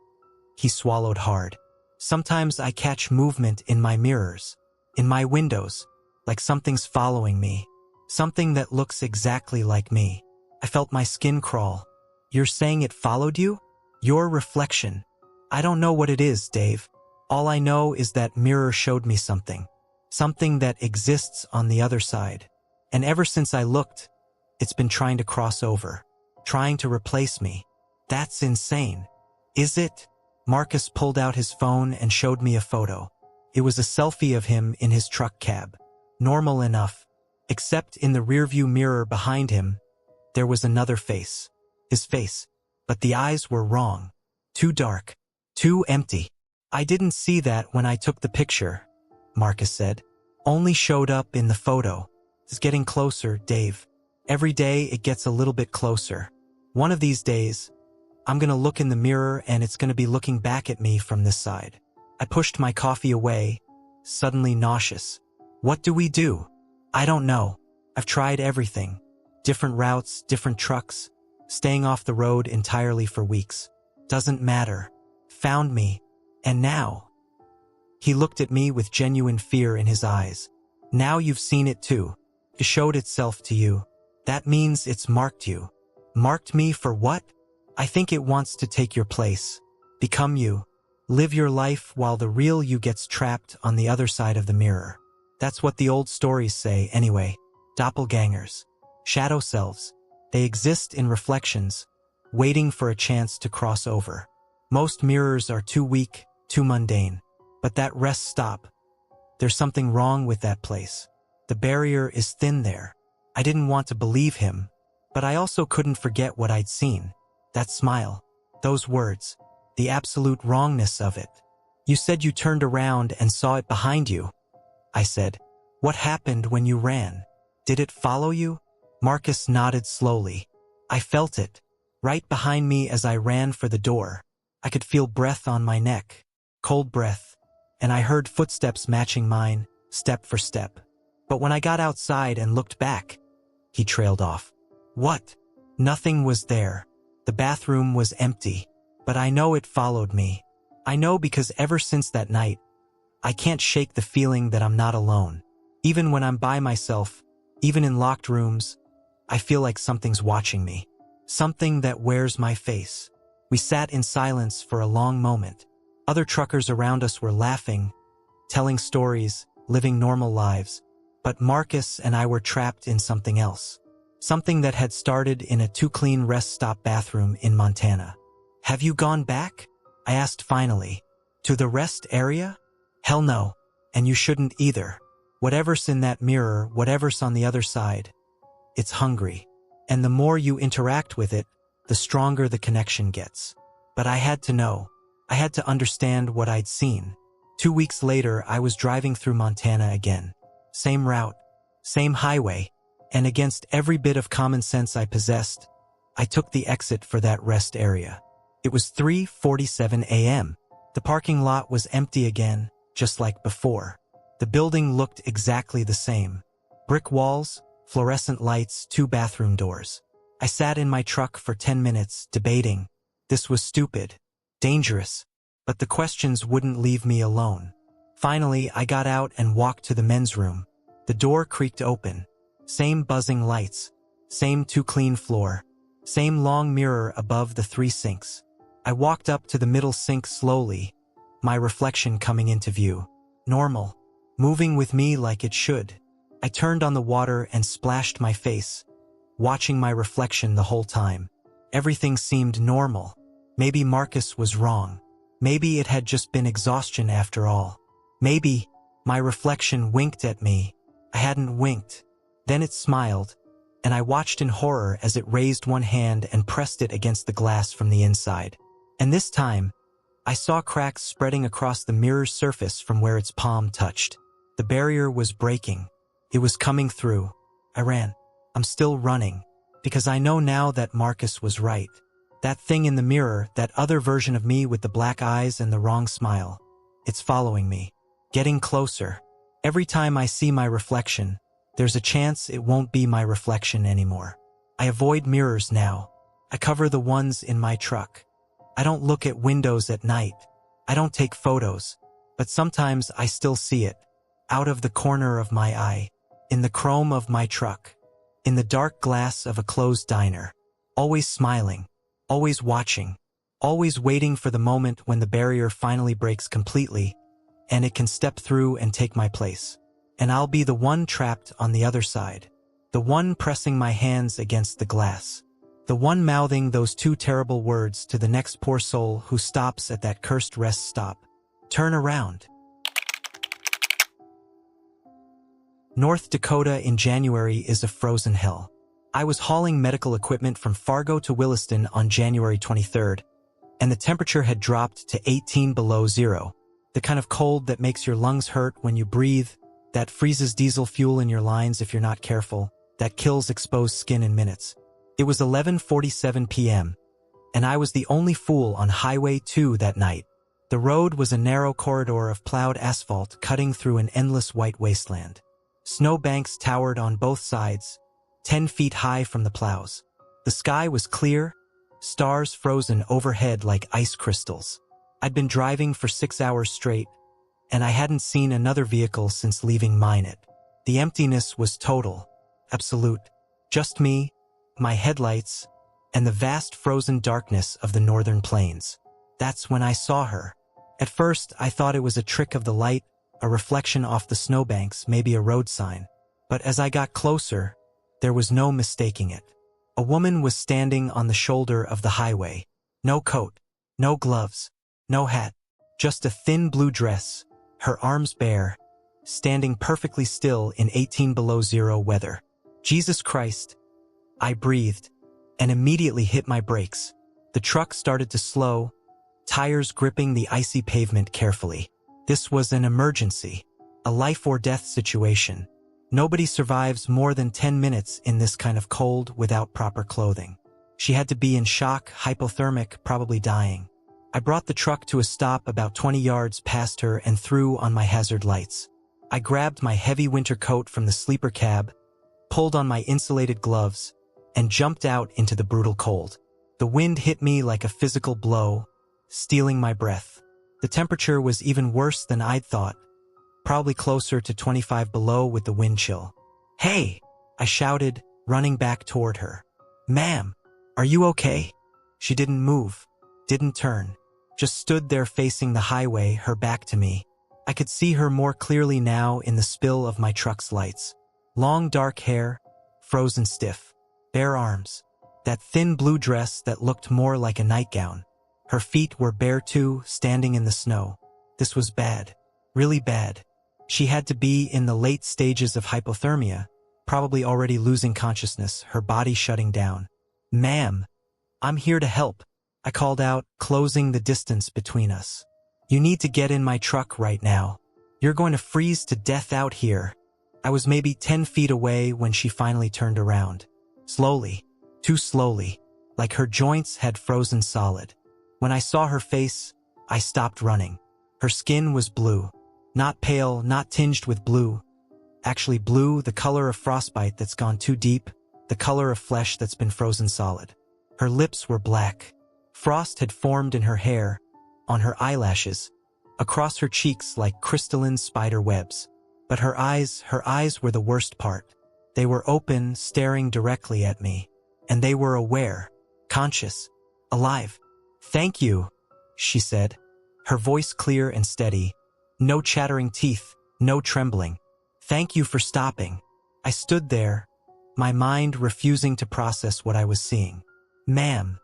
he swallowed hard, "sometimes I catch movement in my mirrors, in my windows, like something's following me. Something that looks exactly like me." I felt my skin crawl. "You're saying it followed you?" "Your reflection. I don't know what it is, Dave. All I know is that mirror showed me something. Something that exists on the other side. And ever since I looked, it's been trying to cross over. Trying to replace me. That's insane." "Is it?" Marcus pulled out his phone and showed me a photo. It was a selfie of him in his truck cab. Normal enough. Except in the rearview mirror behind him, there was another face. His face. But the eyes were wrong. Too dark. Too empty. "I didn't see that when I took the picture," Marcus said. "Only showed up in the photo. It's getting closer, Dave. Every day it gets a little bit closer. One of these days, I'm gonna look in the mirror and it's gonna be looking back at me from this side." I pushed my coffee away, suddenly nauseous. "What do we do?" "I don't know. I've tried everything. Different routes, different trucks, staying off the road entirely for weeks. Doesn't matter. Found me. And now." He looked at me with genuine fear in his eyes. "Now you've seen it too. It showed itself to you. That means it's marked you." "Marked me for what?" "I think it wants to take your place. Become you. Live your life while the real you gets trapped on the other side of the mirror. That's what the old stories say anyway. Doppelgangers. Shadow selves. They exist in reflections, waiting for a chance to cross over. Most mirrors are too weak, too mundane. But that rest stop, there's something wrong with that place. The barrier is thin there." I didn't want to believe him, but I also couldn't forget what I'd seen. That smile. Those words. The absolute wrongness of it. "You said you turned around and saw it behind you," I said. "What happened when you ran? Did it follow you?" Marcus nodded slowly. "I felt it. Right behind me as I ran for the door. I could feel breath on my neck. Cold breath. And I heard footsteps matching mine, step for step. But when I got outside and looked back, He trailed off. What? Nothing was there. The bathroom was empty. But I know it followed me. I know because ever since that night, I can't shake the feeling that I'm not alone. Even when I'm by myself, even in locked rooms, I feel like something's watching me. Something that wears my face. We sat in silence for a long moment. Other truckers around us were laughing, telling stories, living normal lives. But Marcus and I were trapped in something else. Something that had started in a too-clean rest stop bathroom in Montana. Have you gone back? I asked finally. To the rest area? Hell no. And you shouldn't either. Whatever's in that mirror, whatever's on the other side, it's hungry. And the more you interact with it, the stronger the connection gets. But I had to know. I had to understand what I'd seen. 2 weeks later, I was driving through Montana again. Same route, same highway, and against every bit of common sense I possessed, I took the exit for that rest area. It was 3:47 a.m. The parking lot was empty again, just like before. The building looked exactly the same. Brick walls, fluorescent lights, 2 bathroom doors. I sat in my truck for 10 minutes, debating. This was stupid, dangerous, but the questions wouldn't leave me alone. Finally, I got out and walked to the men's room. The door creaked open. Same buzzing lights, same too-clean floor, same long mirror above the 3 sinks. I walked up to the middle sink slowly, my reflection coming into view. Normal, moving with me like it should. I turned on the water and splashed my face, watching my reflection the whole time. Everything seemed normal. Maybe Marcus was wrong. Maybe it had just been exhaustion after all. Maybe my reflection winked at me. I hadn't winked. Then it smiled, and I watched in horror as it raised one hand and pressed it against the glass from the inside. And this time, I saw cracks spreading across the mirror's surface from where its palm touched. The barrier was breaking. It was coming through. I ran. I'm still running, because I know now that Marcus was right. That thing in the mirror, that other version of me with the black eyes and the wrong smile. It's following me, getting closer. Every time I see my reflection, there's a chance it won't be my reflection anymore. I avoid mirrors now. I cover the ones in my truck. I don't look at windows at night. I don't take photos. But sometimes I still see it. Out of the corner of my eye. In the chrome of my truck. In the dark glass of a closed diner. Always smiling. Always watching. Always waiting for the moment when the barrier finally breaks completely, and it can step through and take my place. And I'll be the one trapped on the other side. The one pressing my hands against the glass. The one mouthing those 2 terrible words to the next poor soul who stops at that cursed rest stop. Turn around. North Dakota in January is a frozen hell. I was hauling medical equipment from Fargo to Williston on January 23rd, and the temperature had dropped to 18 below zero. The kind of cold that makes your lungs hurt when you breathe, that freezes diesel fuel in your lines if you're not careful, that kills exposed skin in minutes. It was 11:47 p.m., and I was the only fool on Highway 2 that night. The road was a narrow corridor of plowed asphalt cutting through an endless white wasteland. Snowbanks towered on both sides, 10 feet high from the plows. The sky was clear, stars frozen overhead like ice crystals. I'd been driving for 6 hours straight, and I hadn't seen another vehicle since leaving Minot. The emptiness was total, absolute. Just me, my headlights, and the vast frozen darkness of the northern plains. That's when I saw her. At first, I thought it was a trick of the light, a reflection off the snowbanks, maybe a road sign. But as I got closer, there was no mistaking it. A woman was standing on the shoulder of the highway. No coat, no gloves, no hat, just a thin blue dress, her arms bare, standing perfectly still in 18 below zero weather. Jesus Christ! I breathed, and immediately hit my brakes. The truck started to slow, tires gripping the icy pavement carefully. This was an emergency, a life or death situation. Nobody survives more than 10 minutes in this kind of cold without proper clothing. She had to be in shock, hypothermic, probably dying. I brought the truck to a stop about 20 yards past her and threw on my hazard lights. I grabbed my heavy winter coat from the sleeper cab, pulled on my insulated gloves, and jumped out into the brutal cold. The wind hit me like a physical blow, stealing my breath. The temperature was even worse than I'd thought, probably closer to 25 below with the wind chill. "Hey!" I shouted, running back toward her. "Ma'am, are you okay?" She didn't move, didn't turn, just stood there facing the highway, her back to me. I could see her more clearly now in the spill of my truck's lights. Long dark hair, frozen stiff, bare arms, that thin blue dress that looked more like a nightgown. Her feet were bare too, standing in the snow. This was bad, really bad. She had to be in the late stages of hypothermia, probably already losing consciousness, her body shutting down. "Ma'am, I'm here to help," I called out, closing the distance between us. "You need to get in my truck right now. You're going to freeze to death out here." I was maybe 10 feet away when she finally turned around. Slowly, too slowly, like her joints had frozen solid. When I saw her face, I stopped running. Her skin was blue. Not pale, not tinged with blue. Actually blue, the color of frostbite that's gone too deep, the color of flesh that's been frozen solid. Her lips were black. Frost had formed in her hair, on her eyelashes, across her cheeks like crystalline spider webs. But her eyes were the worst part. They were open, staring directly at me. And they were aware, conscious, alive. "Thank you," she said, her voice clear and steady. No chattering teeth, no trembling. "Thank you for stopping." I stood there, my mind refusing to process what I was seeing. "Ma'am,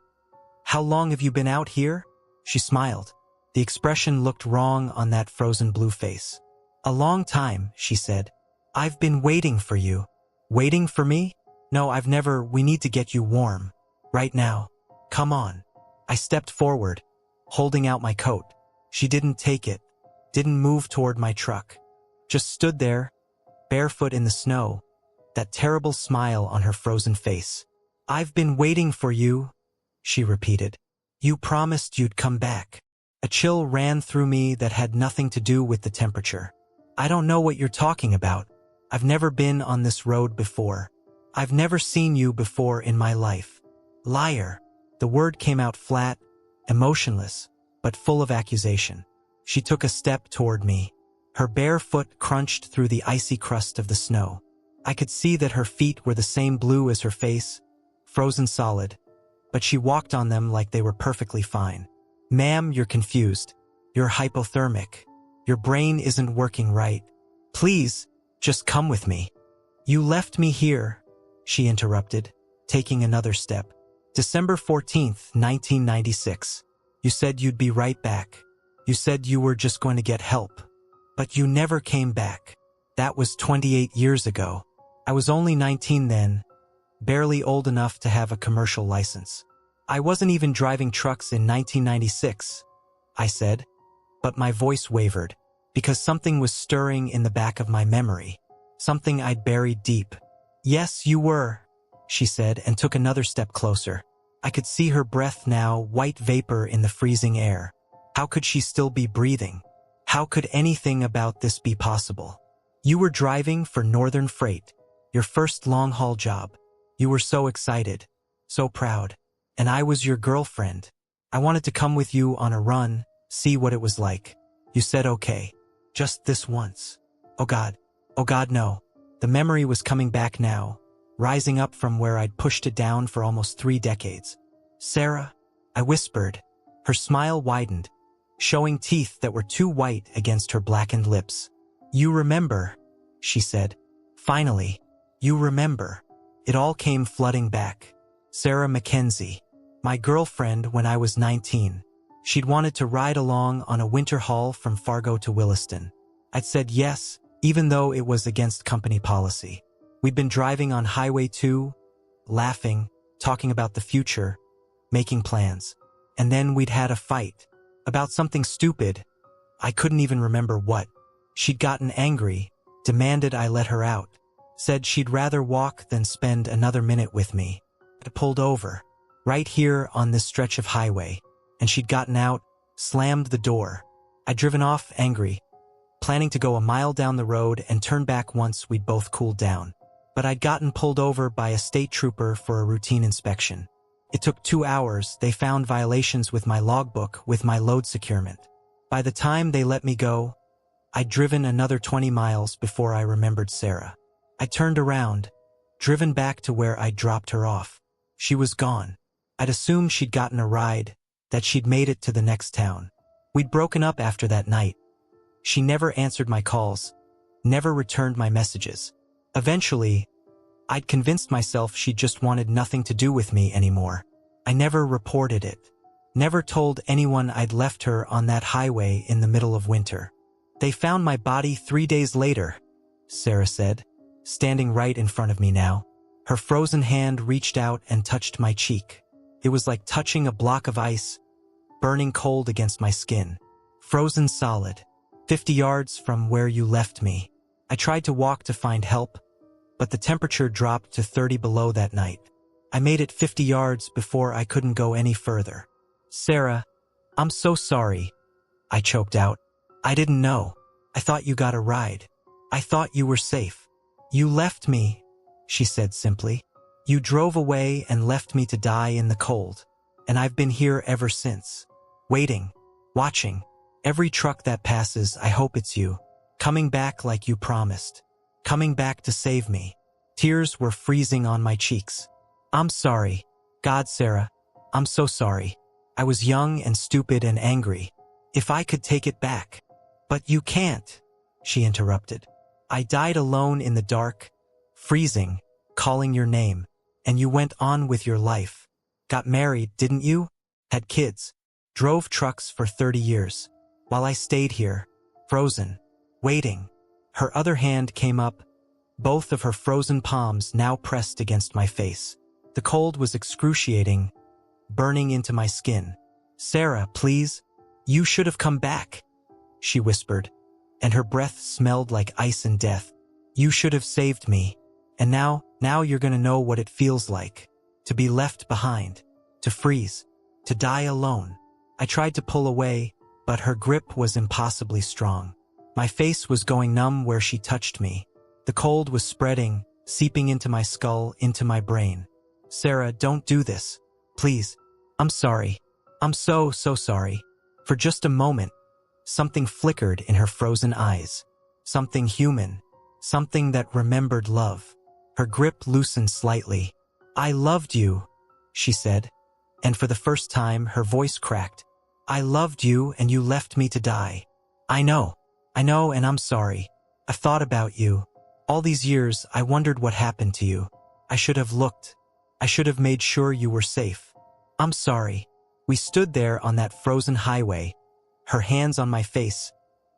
how long have you been out here?" She smiled. The expression looked wrong on that frozen blue face. "A long time," she said. "I've been waiting for you." "Waiting for me? No, I've never. We need to get you warm. Right now. Come on." I stepped forward, holding out my coat. She didn't take it, didn't move toward my truck. Just stood there, barefoot in the snow, that terrible smile on her frozen face. "I've been waiting for you," she repeated. "You promised you'd come back." A chill ran through me that had nothing to do with the temperature. "I don't know what you're talking about. I've never been on this road before. I've never seen you before in my life." "Liar." The word came out flat, emotionless, but full of accusation. She took a step toward me. Her bare foot crunched through the icy crust of the snow. I could see that her feet were the same blue as her face, frozen solid, but she walked on them like they were perfectly fine. "Ma'am, you're confused. You're hypothermic. Your brain isn't working right. Please, just come with me." "You left me here," she interrupted, taking another step. "December 14th, 1996. You said you'd be right back. You said you were just going to get help. But you never came back. That was 28 years ago. I was only 19 then, barely old enough to have a commercial license. I wasn't even driving trucks in 1996, I said, but my voice wavered, because something was stirring in the back of my memory, something I'd buried deep. "Yes, you were," she said, and took another step closer. I could see her breath now, white vapor in the freezing air. How could she still be breathing? How could anything about this be possible? "You were driving for Northern Freight, your first long-haul job. You were so excited, so proud. And I was your girlfriend. I wanted to come with you on a run, see what it was like. You said okay. Just this once." Oh God, no. The memory was coming back now, rising up from where I'd pushed it down for almost 3 decades. "Sarah," I whispered. Her smile widened, showing teeth that were too white against her blackened lips. "You remember," she said. "Finally, you remember." It all came flooding back. Sarah Mackenzie, my girlfriend when I was 19. She'd wanted to ride along on a winter haul from Fargo to Williston. I'd said yes, even though it was against company policy. We'd been driving on Highway 2, laughing, talking about the future, making plans. And then we'd had a fight. About something stupid. I couldn't even remember what. She'd gotten angry, demanded I let her out. Said she'd rather walk than spend another minute with me. I pulled over, right here on this stretch of highway, and she'd gotten out, slammed the door. I'd driven off angry, planning to go a mile down the road and turn back once we'd both cooled down. but I'd gotten pulled over by a state trooper for a routine inspection. It took 2 hours. They found violations with my logbook, with my load securement. By the time they let me go, I'd driven another 20 miles before I remembered Sarah. I turned around, driven back to where I'd dropped her off. She was gone. I'd assumed she'd gotten a ride, that she'd made it to the next town. We'd broken up after that night. She never answered my calls, never returned my messages. Eventually, I'd convinced myself she just wanted nothing to do with me anymore. I never reported it, never told anyone I'd left her on that highway in the middle of winter. They found my body 3 days later, Sarah said, standing right in front of me now. Her frozen hand reached out and touched my cheek. It was like touching a block of ice, burning cold against my skin. Frozen solid, 50 yards from where you left me. I tried to walk to find help, but the temperature dropped to 30 below that night. I made it 50 yards before I couldn't go any further. Sarah, I'm so sorry, I choked out. I didn't know. I thought you got a ride. I thought you were safe. You left me, she said simply. You drove away and left me to die in the cold. And I've been here ever since. Waiting, watching. Every truck that passes, I hope it's you. Coming back like you promised. Coming back to save me. Tears were freezing on my cheeks. I'm sorry. God, Sarah, I'm so sorry. I was young and stupid and angry. If I could take it back. But you can't, she interrupted. I died alone in the dark, freezing, calling your name, and you went on with your life. Got married, didn't you? Had kids. Drove trucks for 30 years. While I stayed here, frozen, waiting. Her other hand came up, both of her frozen palms now pressed against my face. The cold was excruciating, burning into my skin. Sarah, please, you should have come back, she whispered, and her breath smelled like ice and death. You should have saved me. And now you're gonna know what it feels like. To be left behind. To freeze. To die alone. I tried to pull away, but her grip was impossibly strong. My face was going numb where she touched me. The cold was spreading, seeping into my skull, into my brain. Sarah, don't do this. Please. I'm sorry. I'm so sorry. For just a moment, something flickered in her frozen eyes. Something human. Something that remembered love. Her grip loosened slightly. I loved you, she said. And for the first time, her voice cracked. I loved you and you left me to die. I know, and I'm sorry. I've thought about you. All these years, I wondered what happened to you. I should have looked. I should have made sure you were safe. I'm sorry. We stood there on that frozen highway, her hands on my face,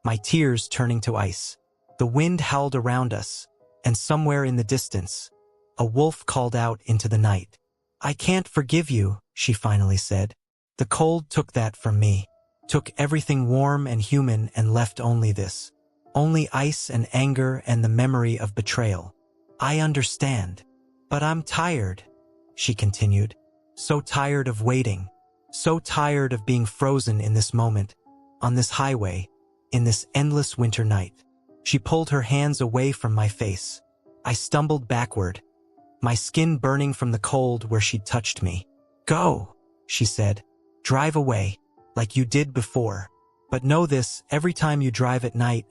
my tears turning to ice. The wind howled around us, and somewhere in the distance, a wolf called out into the night. I can't forgive you, she finally said. The cold took that from me, took everything warm and human and left only this. Only ice and anger and the memory of betrayal. I understand. But I'm tired, she continued. So tired of waiting. So tired of being frozen in this moment, on this highway, in this endless winter night. She pulled her hands away from my face. I stumbled backward, my skin burning from the cold where she'd touched me. Go, she said. Drive away, like you did before. But know this, every time you drive at night,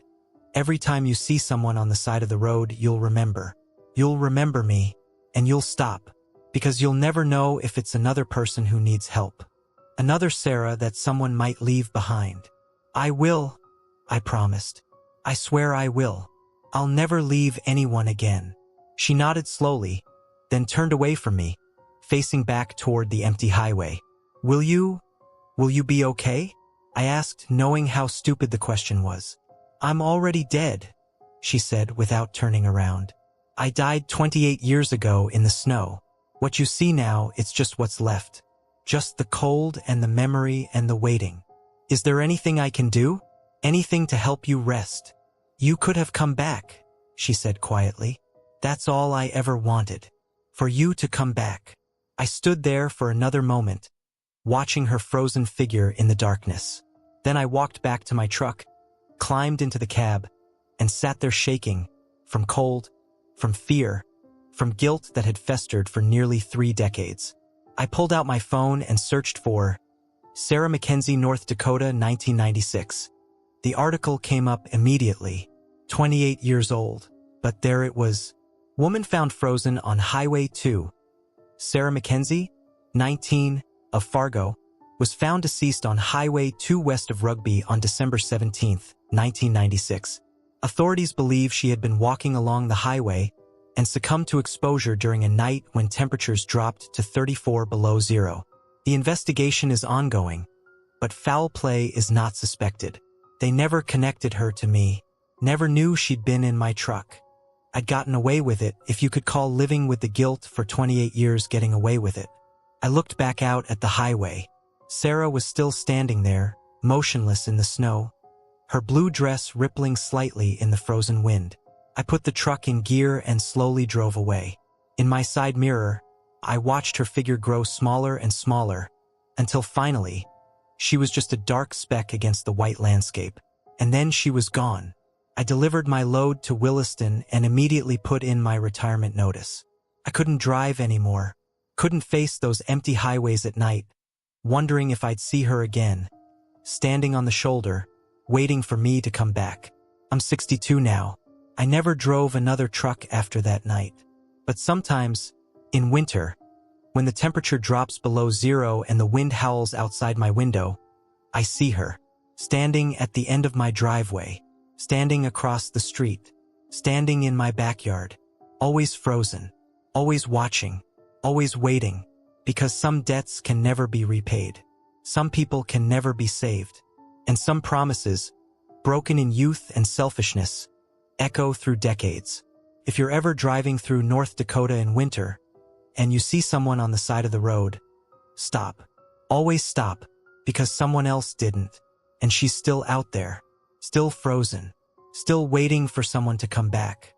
every time you see someone on the side of the road, you'll remember. You'll remember me, and you'll stop, because you'll never know if it's another person who needs help. Another Sarah that someone might leave behind. I will, I promised. I swear I will. I'll never leave anyone again. She nodded slowly, then turned away from me, facing back toward the empty highway. Will you be okay? I asked, knowing how stupid the question was. I'm already dead, she said without turning around. I died 28 years ago in the snow. What you see now, it's just what's left. Just the cold and the memory and the waiting. Is there anything I can do? Anything to help you rest? You could have come back, she said quietly. That's all I ever wanted. For you to come back. I stood there for another moment, watching her frozen figure in the darkness. Then I walked back to my truck, climbed into the cab, and sat there shaking, from cold, from fear, from guilt that had festered for nearly 3 decades. I pulled out my phone and searched for Sarah Mackenzie, North Dakota, 1996. The article came up immediately. 28 years old. But there it was. Woman found frozen on Highway 2. Sarah Mackenzie, 19, of Fargo, was found deceased on Highway 2 west of Rugby on December 17, 1996. Authorities believe she had been walking along the highway and succumbed to exposure during a night when temperatures dropped to 34 below zero. The investigation is ongoing, but foul play is not suspected. They never connected her to me, never knew she'd been in my truck. I'd gotten away with it, if you could call living with the guilt for 28 years getting away with it. I looked back out at the highway. Sarah was still standing there, motionless in the snow, her blue dress rippling slightly in the frozen wind. I put the truck in gear and slowly drove away. In my side mirror, I watched her figure grow smaller and smaller, until finally, she was just a dark speck against the white landscape. And then she was gone. I delivered my load to Williston and immediately put in my retirement notice. I couldn't drive anymore, couldn't face those empty highways at night, wondering if I'd see her again, standing on the shoulder, waiting for me to come back. I'm 62 now. I never drove another truck after that night. But sometimes, in winter, when the temperature drops below zero and the wind howls outside my window, I see her, standing at the end of my driveway, standing across the street, standing in my backyard, always frozen, always watching, always waiting, because some debts can never be repaid. Some people can never be saved. And some promises, broken in youth and selfishness, echo through decades. If you're ever driving through North Dakota in winter, and you see someone on the side of the road, stop. Always stop, because someone else didn't, and she's still out there, still frozen, still waiting for someone to come back.